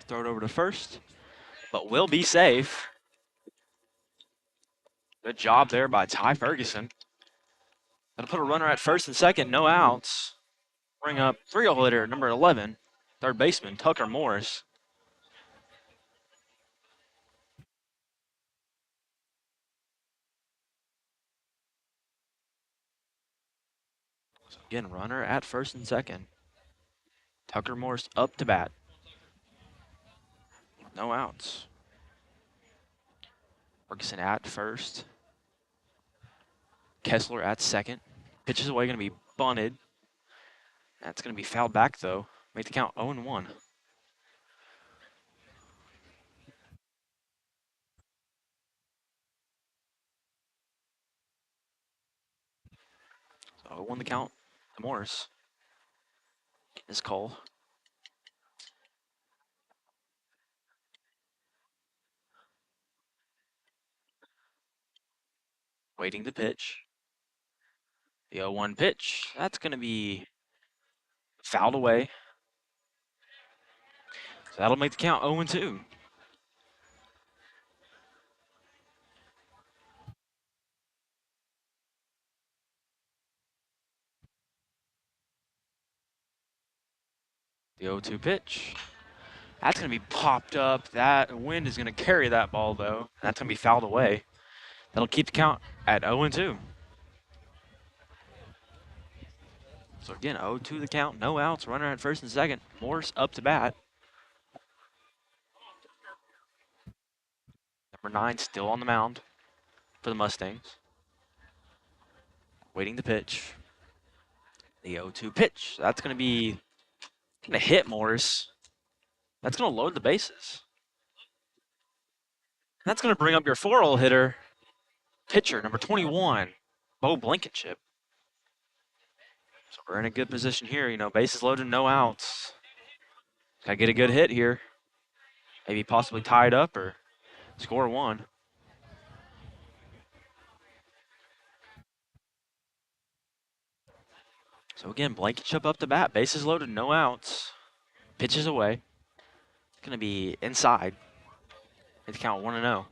Throw it over to first, but will be safe. Good job there by Ty Ferguson. Gonna put a runner at first and second. No outs. Bring up 3-hole hitter, number 11, third baseman, Tucker Morris. So again, runner at first and second. Tucker Morris up to bat. No outs. Ferguson at first. Kessler at second. Pitches away, going to be bunted. That's going to be fouled back, though. Make the count 0-1. So 0-1 the count to Morris. His call. Waiting to pitch. The 0-1 pitch. That's going to be fouled away. So that'll make the count 0-2. The 0-2 pitch. That's going to be popped up. That wind is going to carry that ball, though. That's going to be fouled away. That'll keep the count at 0-2. So again, 0-2 the count. No outs. Runner at first and second. Morris up to bat. Number 9 still on the mound for the Mustangs. Waiting to pitch. The 0-2 pitch. That's going to hit Morris. That's going to load the bases. That's going to bring up your 4-hole hitter, pitcher, number 21, Bo Blankenship. So we're in a good position here. You know, bases loaded, no outs. Got to get a good hit here. Maybe possibly tie it up or score one. So again, Blankenship up to bat. Bases loaded, no outs. Pitches away. It's going to be inside. Hit the count 1-0.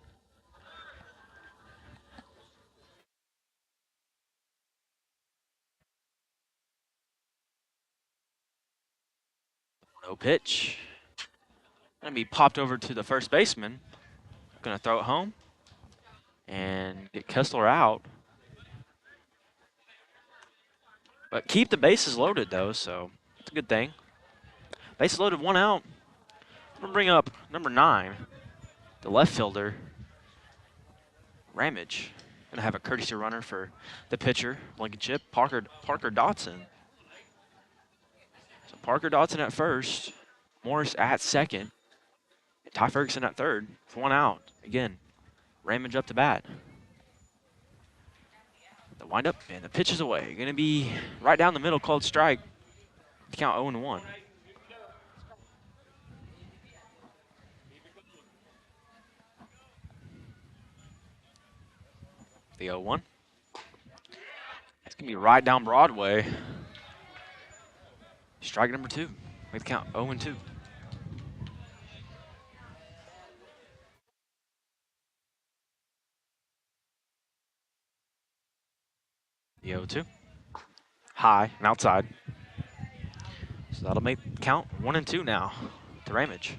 No pitch. Going to be popped over to the first baseman. Going to throw it home and get Kessler out. But keep the bases loaded, though, so it's a good thing. Bases loaded, 1 out. I'm going to bring up number 9, the left fielder, Ramage. Going to have a courtesy runner for the pitcher, Blankenship, Parker Dotson. So Parker Dotson at first, Morris at second, and Ty Ferguson at third. It's 1 out. Again, Ramage up to bat. The windup and the pitch is away. Going to be right down the middle, called strike. Count 0-1. The 0-1. It's going to be right down Broadway. Strike number 2. Make the count 0-2. The 0-2. High and outside. So that'll make the count 1-2 now to Ramage.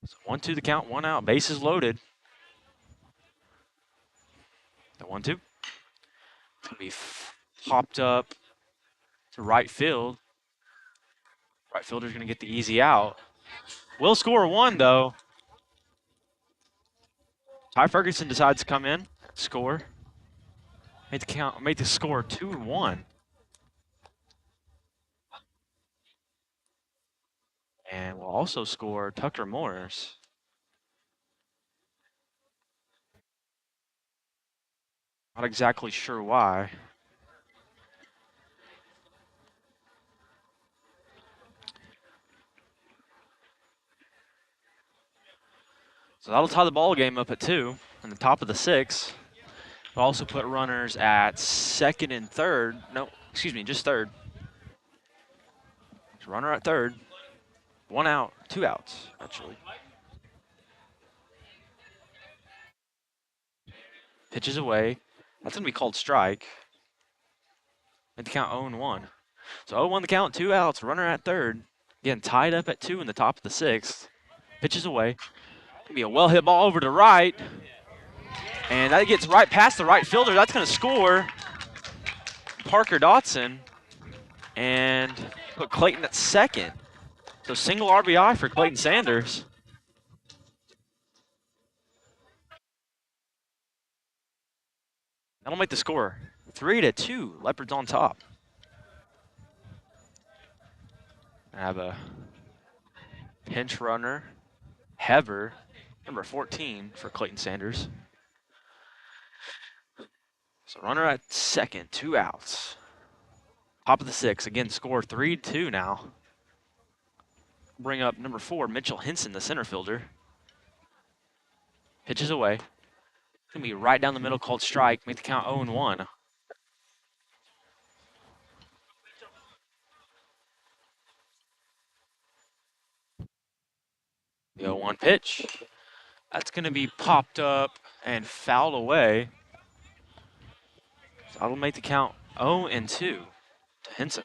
So 1-2 the count, 1 out. Bases loaded. The 1-2. be popped up to right field. Right fielder's going to get the easy out. Will score one, though. Ty Ferguson decides to come in, score. Made the score 2-1. And will also score Tucker Morris. Not exactly sure why. So that'll tie the ball game up at 2 in the top of the 6th. We'll also put runners at second and third. No, excuse me, just third. So runner at third. 1 out, 2 outs, actually. Pitches away. That's going to be called strike. Made the count 0-1. So 0-1 the count, 2 outs, runner at third. Again, tied up at 2 in the top of the 6th. Pitches away. Gonna be a well-hit ball over to right. And that gets right past the right fielder. That's going to score Parker Dotson and put Clayton at second. So single RBI for Clayton Sanders. That'll make the score 3-2. Leopards on top. I have a pinch runner, Hever, number 14 for Clayton Sanders. So runner at second, 2 outs. Top of the 6th, again, score 3-2 now. Bring up number 4, Mitchell Henson, the center fielder. Pitches away. It's going to be right down the middle, called strike. Make the count 0-1. The 0-1 pitch. That's going to be popped up and fouled away. So that'll make the count 0-2 to Henson.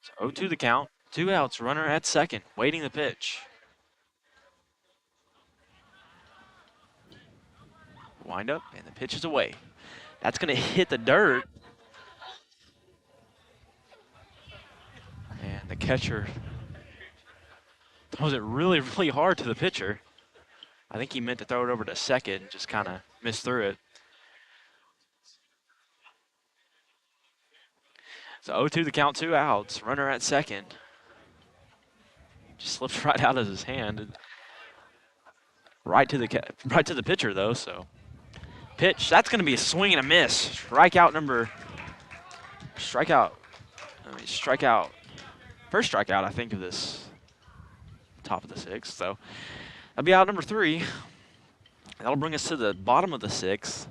So 0-2 the count. 2 outs, runner at second, waiting the pitch. Wind up, and the pitch is away. That's going to hit the dirt. And the catcher throws it really, really hard to the pitcher. I think he meant to throw it over to second, just kind of missed through it. So 0-2 the count, 2 outs, runner at second. Just slips right out of his hand. Right to the pitcher though, so. Pitch, that's going to be a swing and a miss. Strikeout. First strikeout, I think, of this top of the 6th. So that'll be out number 3. That'll bring us to the bottom of the 6th.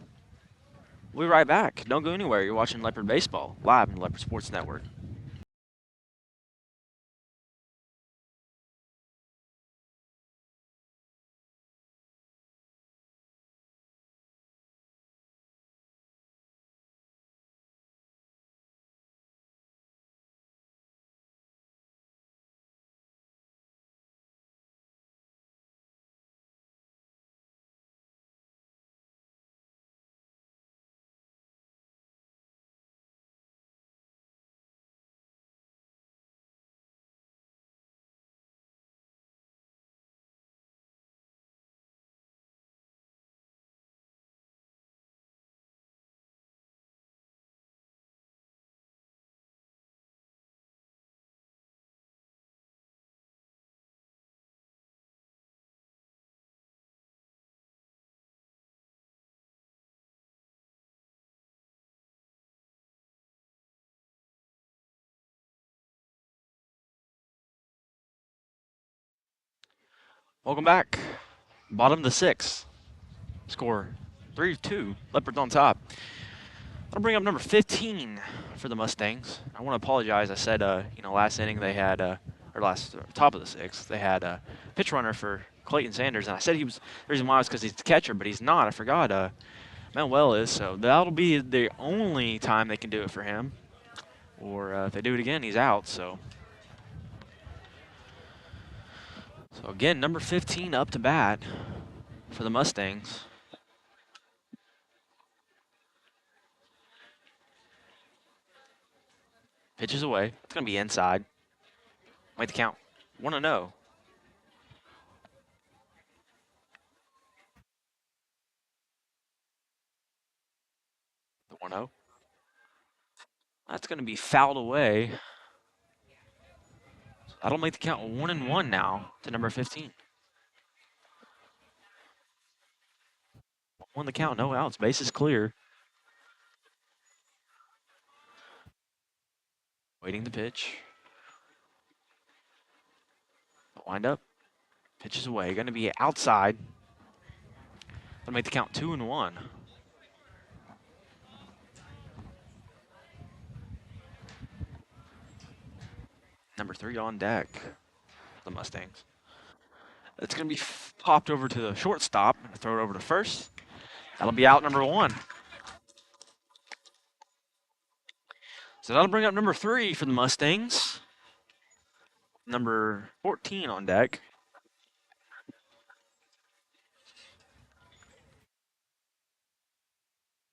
We'll be right back. Don't go anywhere. You're watching Leopard Baseball live on the Leopard Sports Network. Welcome back. Bottom of the 6th. Score 3-2. Leopards on top. I'll bring up number 15 for the Mustangs. I want to apologize. I said, last inning they had, top of the 6th, they had a pitch runner for Clayton Sanders. And I said the reason why was because he's the catcher, but he's not. I forgot Manuel is. So that'll be the only time they can do it for him. Or if they do it again, he's out. So So again, number 15 up to bat for the Mustangs. Pitches away. It's going to be inside. Make the count. 1-0. The 1-0. That's going to be fouled away. So that'll make the count 1-1 now to number 15. Won the count, no outs. Base is clear. Waiting the pitch. The windup. Pitches away. Going to be outside. That'll make the count 2-1. Number 3 on deck. The Mustangs. It's going to be popped over to the shortstop. Throw it over to first. That'll be out number 1. So that'll bring up number 3 for the Mustangs. Number 14 on deck.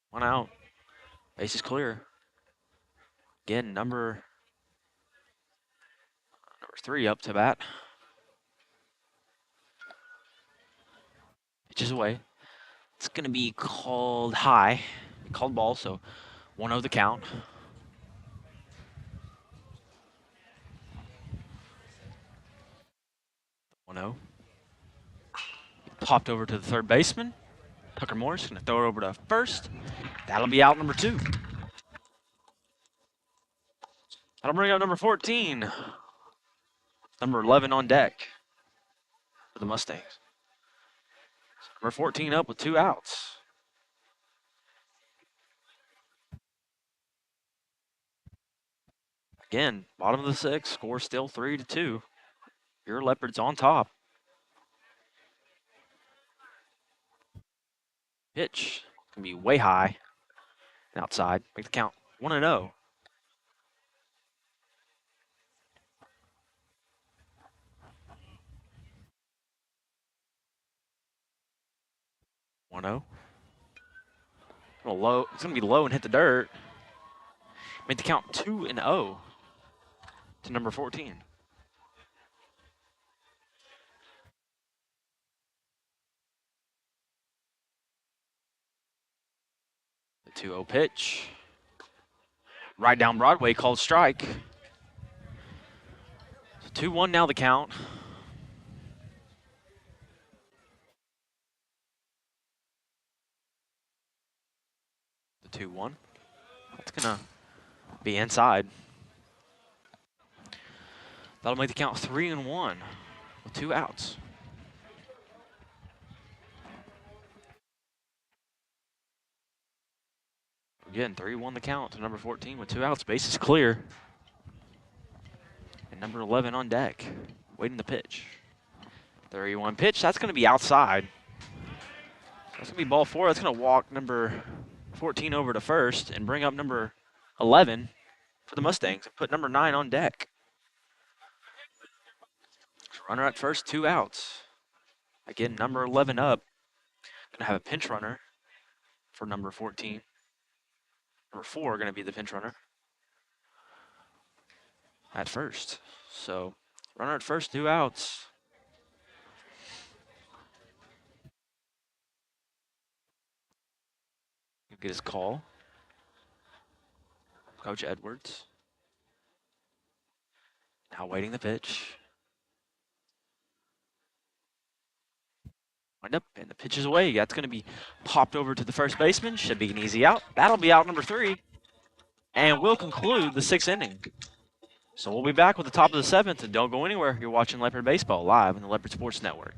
1 out. Base is clear. Again, number 3 up to bat. Pitches away. It's going to be called high. Called ball, so 1-0 the count. Popped over to the third baseman. Tucker Morris going to throw it over to first. That'll be out number 2. That'll bring up number 14. Number 11 on deck for the Mustangs. Number 14 up with 2 outs. Again, bottom of the 6th, score still 3-2. Your Leopards on top. Pitch can be way high and outside. Make the count 1-0. Low. It's gonna be low and hit the dirt. Make the count 2-0 to number 14. The 2-0 pitch. Right down Broadway, called strike. So 2-1 now the count. The 2-1. That's gonna be inside. That'll make the count 3-1 with 2 outs. Again, 3-1 the count to number 14 with 2 outs. Base is clear. And number 11 on deck, waiting the pitch. 3-1 pitch. That's going to be outside. That's going to be ball 4. That's going to walk number 14 over to first and bring up number 11 for the Mustangs and put number 9 on deck. Runner at first, 2 outs. Again, number 11 up. Going to have a pinch runner for number 14. Number 4 going to be the pinch runner at first. So, runner at first, 2 outs. Get his call. Coach Edwards. Now waiting the pitch. Wind up, and the pitch is away. That's going to be popped over to the first baseman. Should be an easy out. That'll be out number 3. And we'll conclude the 6th inning. So we'll be back with the top of the 7th, and don't go anywhere. You're watching Leopard Baseball live on the Leopard Sports Network.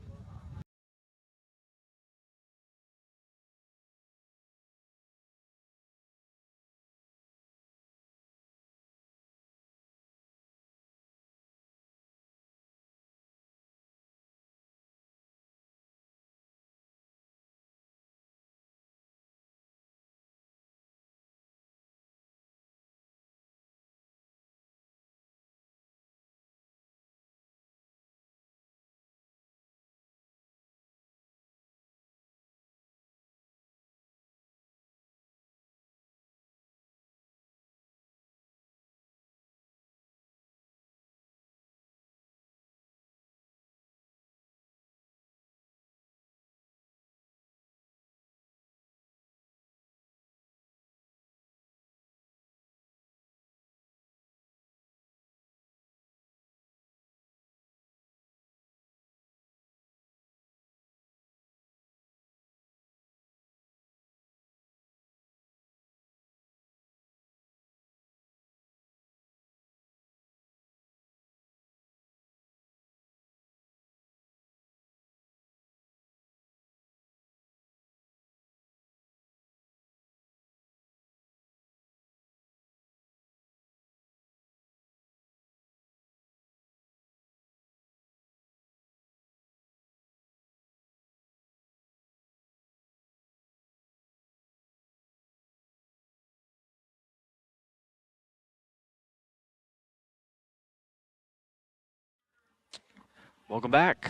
Welcome back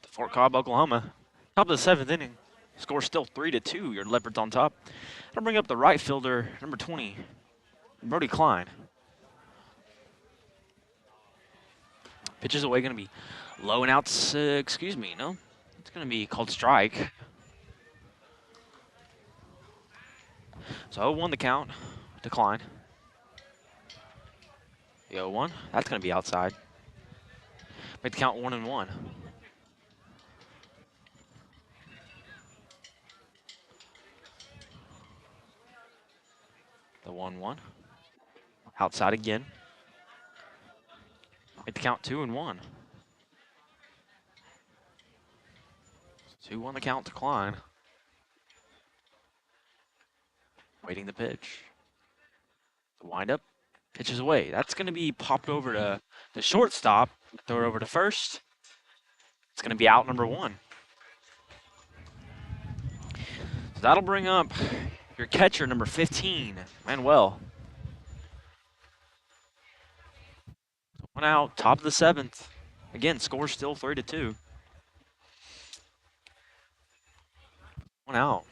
to Fort Cobb, Oklahoma. Top of the 7th inning. Score still 3-2. Your Leopards on top. I'll bring up the right fielder, number 20, Brody Klein. Pitches away, going to be low and outs. Excuse me, no, it's going to be called strike. So 0-1 the count. Decline. The 0-1. That's going to be outside. Make the count 1-1. The 1-1. Outside again. Make the count 2-1. 2-1 the count. Decline. Waiting the pitch. The windup. Pitches away. That's going to be popped over to the shortstop. Throw it over to first. It's going to be out number 1. So that'll bring up your catcher, number 15, Manuel. 1 out, top of the 7th. Again, score still 3-2. 1 out.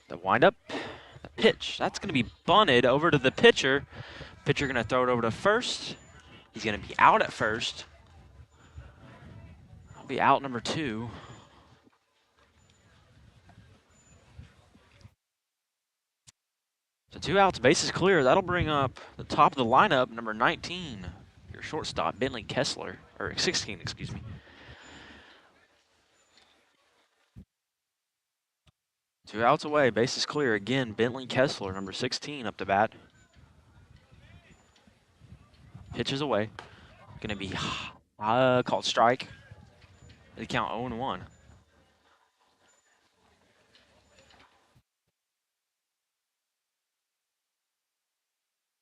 The windup, the pitch. That's going to be bunted over to the pitcher. Pitcher going to throw it over to first. He's going to be out at first. That'll be out number 2. So 2 outs, bases clear. That'll bring up the top of the lineup, number 19, your shortstop, Bentley Kessler, or 16, excuse me. 2 outs away, bases clear. Again, Bentley Kessler, number 16, up to bat. Pitches away. Going to be called strike. They count 0-1.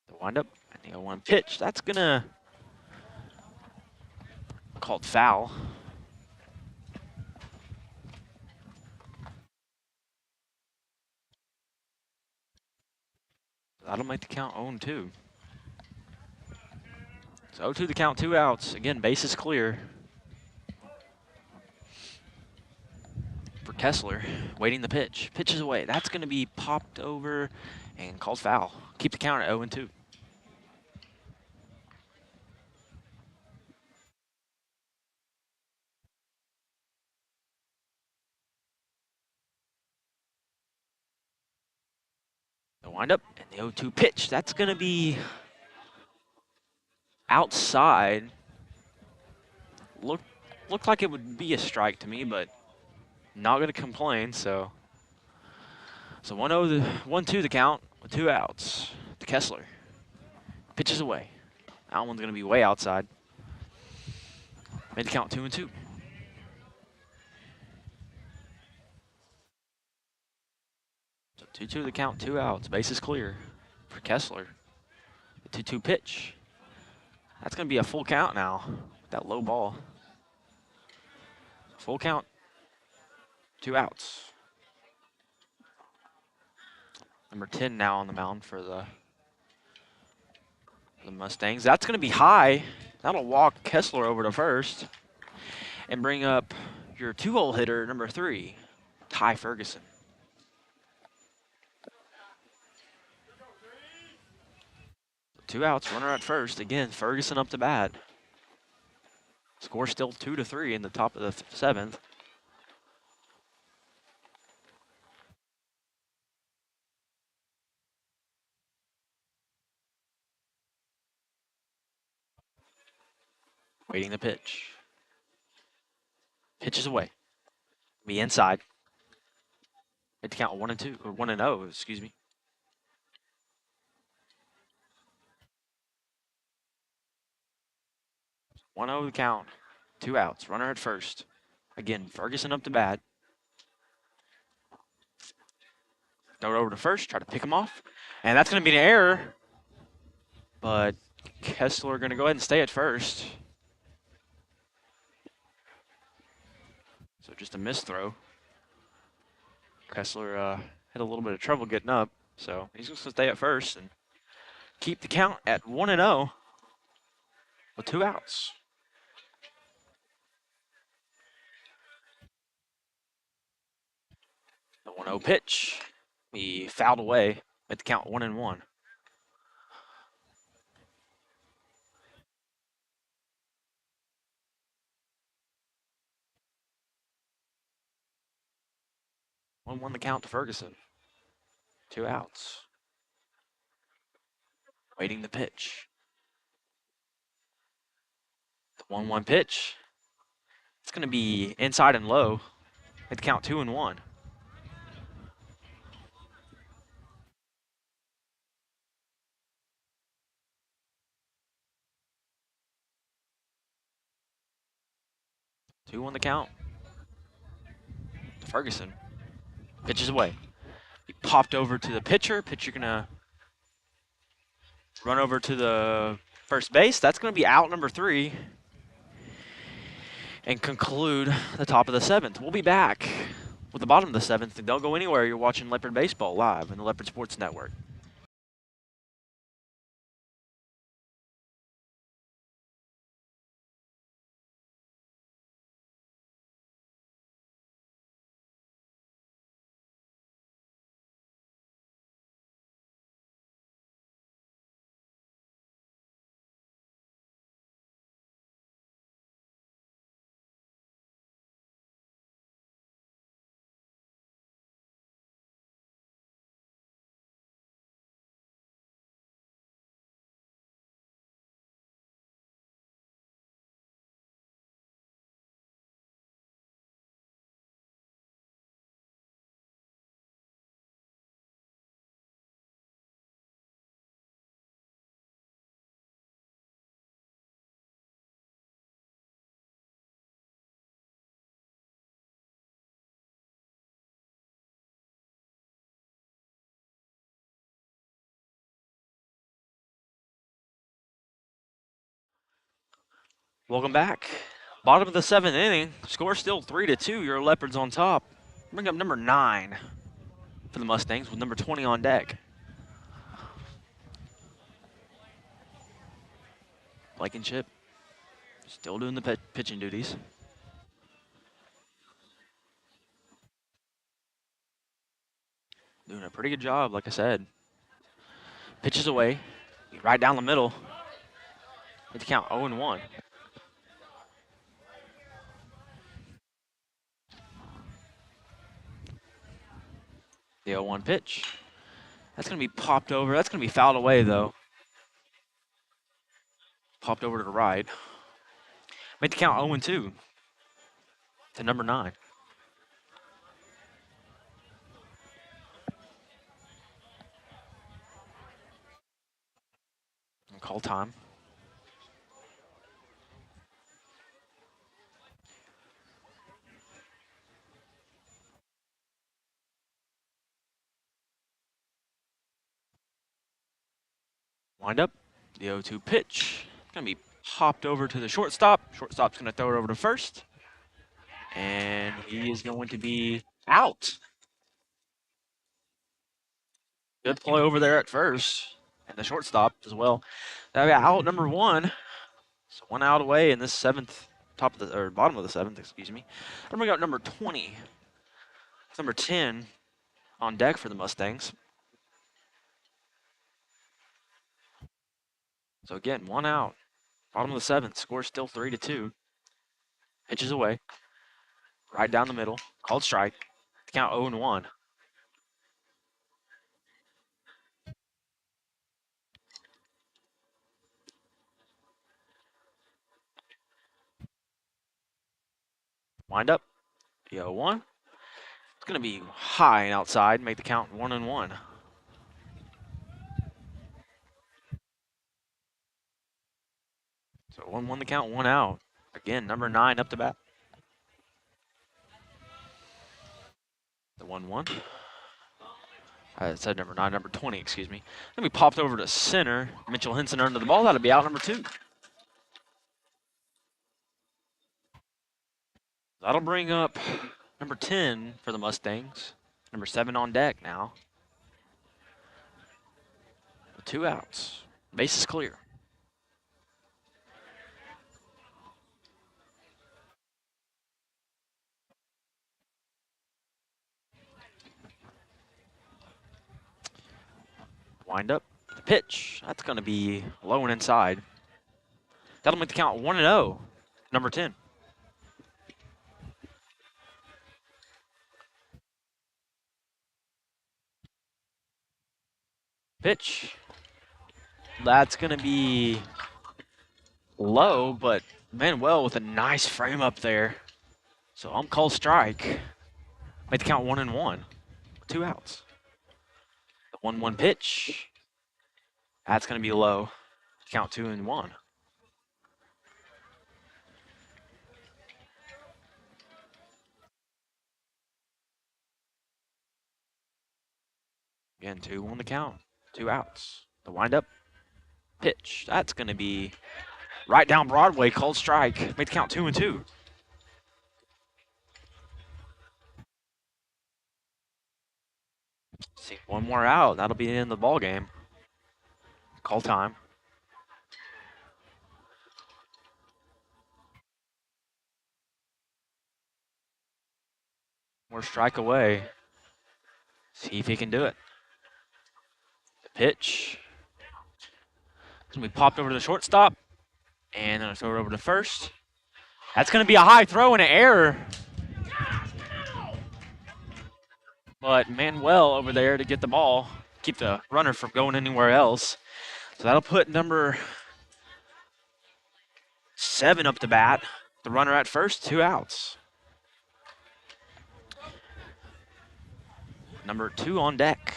The windup and the 0-1 pitch. That's going to called foul. That'll make the count 0-2. So 0-2 the count, 2 outs. Again, bases clear for Kessler. Waiting the pitch. Pitches away. That's going to be popped over and called foul. Keep the count at 0-2. The windup and the 0-2 pitch. That's going to be outside. Looked like it would be a strike to me, but not going to complain. So 1-2 the count with 2 outs to Kessler. Pitches away. That one's going to be way outside. Made the count 2-2. So 2-2 the count, 2 outs. Bases clear for Kessler. The 2-2 pitch. That's going to be a full count now. That low ball. Full count. 2 outs. Number 10 now on the mound for the Mustangs. That's going to be high. That'll walk Kessler over to first and bring up your 2-hole hitter, number 3, Ty Ferguson. Two outs, runner at first. Again, Ferguson up to bat. Score still 2-3 in the top of the 7th. Waiting the pitch. Pitches away. Be inside. Made the count 1-2 or 1-0. Excuse me. 1-0 the count. 2 outs. Runner at first. Again, Ferguson up to bat. Throw it over to first. Try to pick him off. And that's going to be an error. But Kessler going to go ahead and stay at first. So just a missed throw. Kessler had a little bit of trouble getting up, so he's just going to stay at first and keep the count at 1-0 with 2 outs. The 1-0 pitch. He fouled away at the count 1-1. Won the count to Ferguson. 2 outs. Waiting the pitch. The 1-1 pitch. It's going to be inside and low at the count 2-1. Two on the count. To Ferguson. Pitches away. He popped over to the pitcher. Pitcher gonna run over to the first base. That's gonna be out number 3. And conclude the top of the 7th. We'll be back with the bottom of the 7th. Don't go anywhere. You're watching Leopard Baseball live on the Leopard Sports Network. Welcome back. Bottom of the 7th inning. Score still 3-2. Your Leopards on top. Bring up number 9 for the Mustangs with number 20 on deck. Blake and Chip still doing the pitching duties. Doing a pretty good job, like I said. Pitches away. Right down the middle. Hit the count 0-1. The 0-1 pitch. That's going to be popped over. That's going to be fouled away, though. Popped over to the right. Made the count 0-2 to number 9. And call time. Wind up. The 0-2 pitch. Going to be popped over to the shortstop. Shortstop's going to throw it over to first. And he is going to be out. Good play over there at first. And the shortstop as well. That'll be out number 1. So 1 out away in this 7th, bottom of the 7th, excuse me. I'm bring out number 20. Number 10 on deck for the Mustangs. So again, 1 out. Bottom of the 7th. Score still 3-2. Pitches away. Right down the middle. Called strike. Count 0-1. Wind up. The 0-1. It's going to be high and outside. Make the count 1-1. So 1-1 the count, 1 out. Again, number 9 up to bat. The 1-1. I said number 9, number 20, excuse me. Then we popped over to center. Mitchell Henson under the ball. That'll be out number 2. That'll bring up number 10 for the Mustangs, Number 7 on deck now. 2 outs. Base is clear. Wind up. The pitch. That's going to be low and inside. That'll make the count 1-0. Number 10. Pitch. That's going to be low, but Manuel with a nice frame up there. So I'm called strike. Make the count 1-1. 2 outs. The 1-1 pitch. That's going to be low. Count 2-1. Again, 2 on the count. 2 outs. The windup. Pitch. That's going to be right down Broadway. Called strike. Make the count 2-2. See, one more out. That'll be the end of the ball game. Call time. More strike away. See if he can do it. The pitch. It's going to be popped over to the shortstop. And then throw it over to first. That's going to be a high throw and an error. But Manuel over there to get the ball. Keep the runner from going anywhere else. So that'll put number 7 up to bat. The runner at first, 2 outs. Number 2 on deck.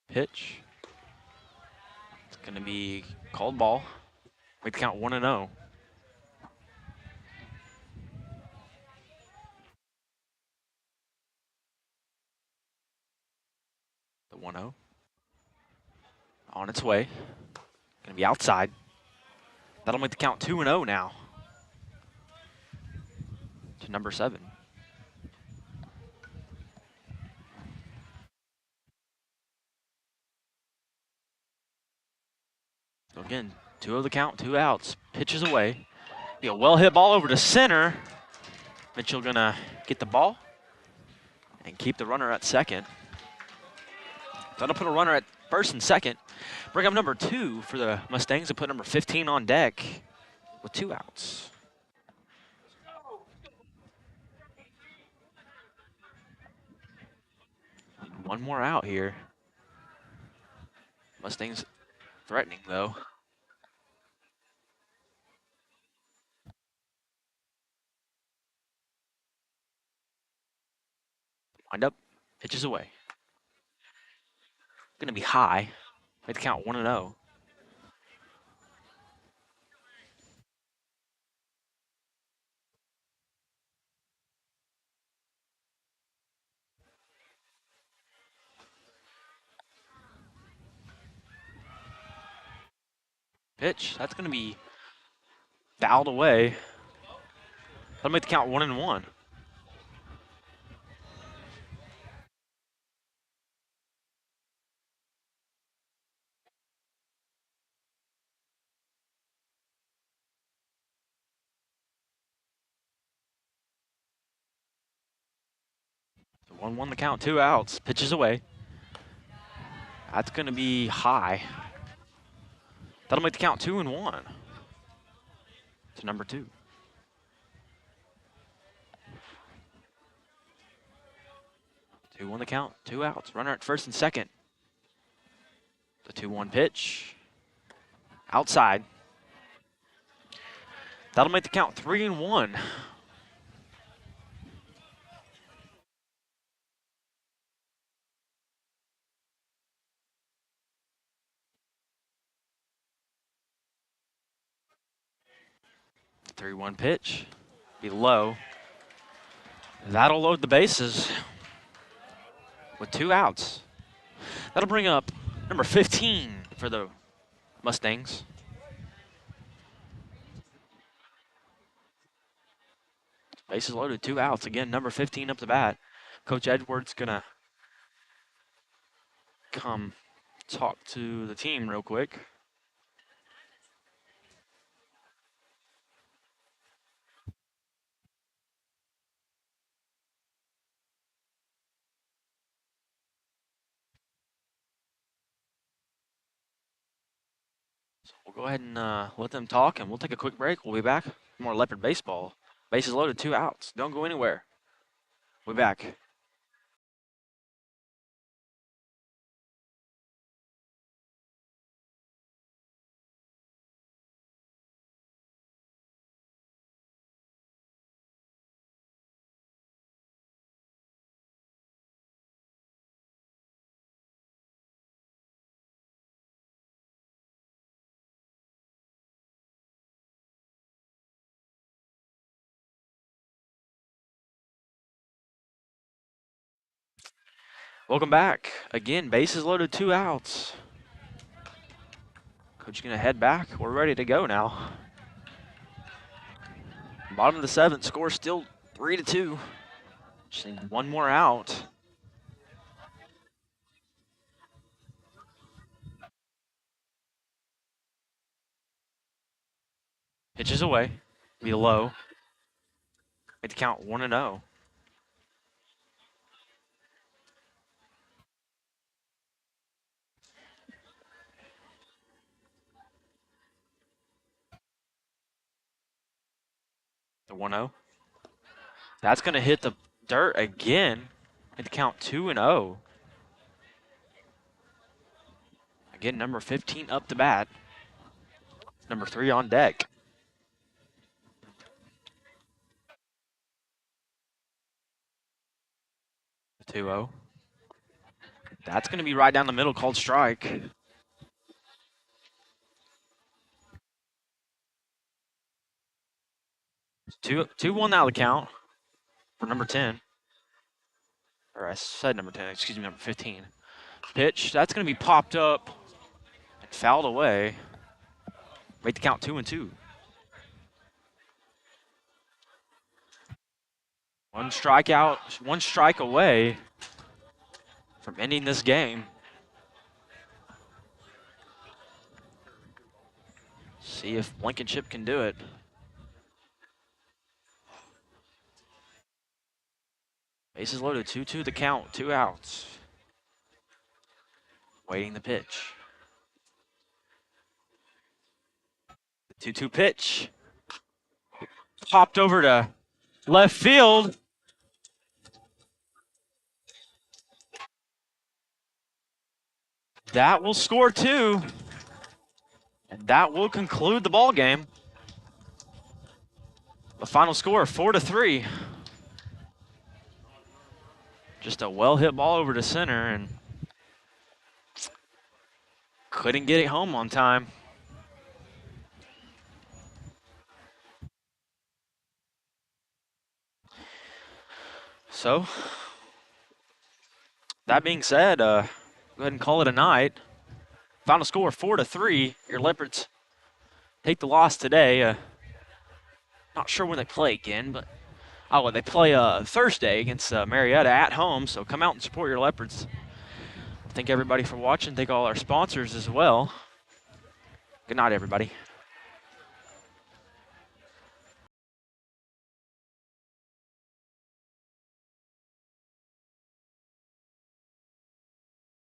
Pitch. It's going to be called ball. Make the count 1-0. The 1-0. On its way. Going to be outside. That'll make the count 2-0 now. To number 7. So again, 2 of the count, 2 outs. Pitches away. Be a well-hit ball over to center. Mitchell gonna get the ball and keep the runner at second. That'll put a runner at first and second. Bring up number 2 for the Mustangs and put number 15 on deck with 2 outs. One more out here. Mustangs threatening though. Wind up, pitches away. Gonna be high. Make the count 1-0. Pitch, that's gonna be fouled away. That'll make the count 1-1. So 1-1 the count, 2 outs. Pitches away. That's gonna be high. That'll make the count 2-1. To number 2. 2-1 the count, 2 outs. Runner at first and second. The 2-1 pitch. Outside. That'll make the count 3-1. The 3-1 pitch. Be low. That'll load the bases. with 2 outs. That'll bring up number 15 for the Mustangs. Bases loaded, 2 outs. Again, number 15 up the bat. Coach Edwards gonna come talk to the team real quick. So we'll go ahead and let them talk, and we'll take a quick break. We'll be back. More Leopard baseball. Bases loaded, 2 outs. Don't go anywhere. We'll be back. Welcome back. Again, bases loaded, 2 outs. Coach gonna head back. We're ready to go now. Bottom of the 7th, score still 3-2. Just need 1 more out. Pitches away. Be low. Made the count 1-0. The 1-0. That's going to hit the dirt again. Made the count 2-0. Again, number 15 up the bat. Number 3 on deck. The 2-0. That's going to be right down the middle, called strike. 2-1 now the count for number 10. Or I said number 10, excuse me, number 15. Pitch, that's going to be popped up and fouled away. Made the count 2-2. One strikeout, 1 strike away from ending this game. See if Blankenship can do it. Bases loaded, 2-2 the count, 2 outs. Waiting the pitch. The 2-2 pitch. Popped over to left field. That will score 2. And that will conclude the ball game. The final score, 4-3. Just a well-hit ball over to center and couldn't get it home on time. So, that being said, go ahead and call it a night. Final score, 4-3. Your Leopards take the loss today. Not sure when they play again, but they play Thursday against Marietta at home, so come out and support your Leopards. Thank everybody for watching. Thank all our sponsors as well. Good night, everybody.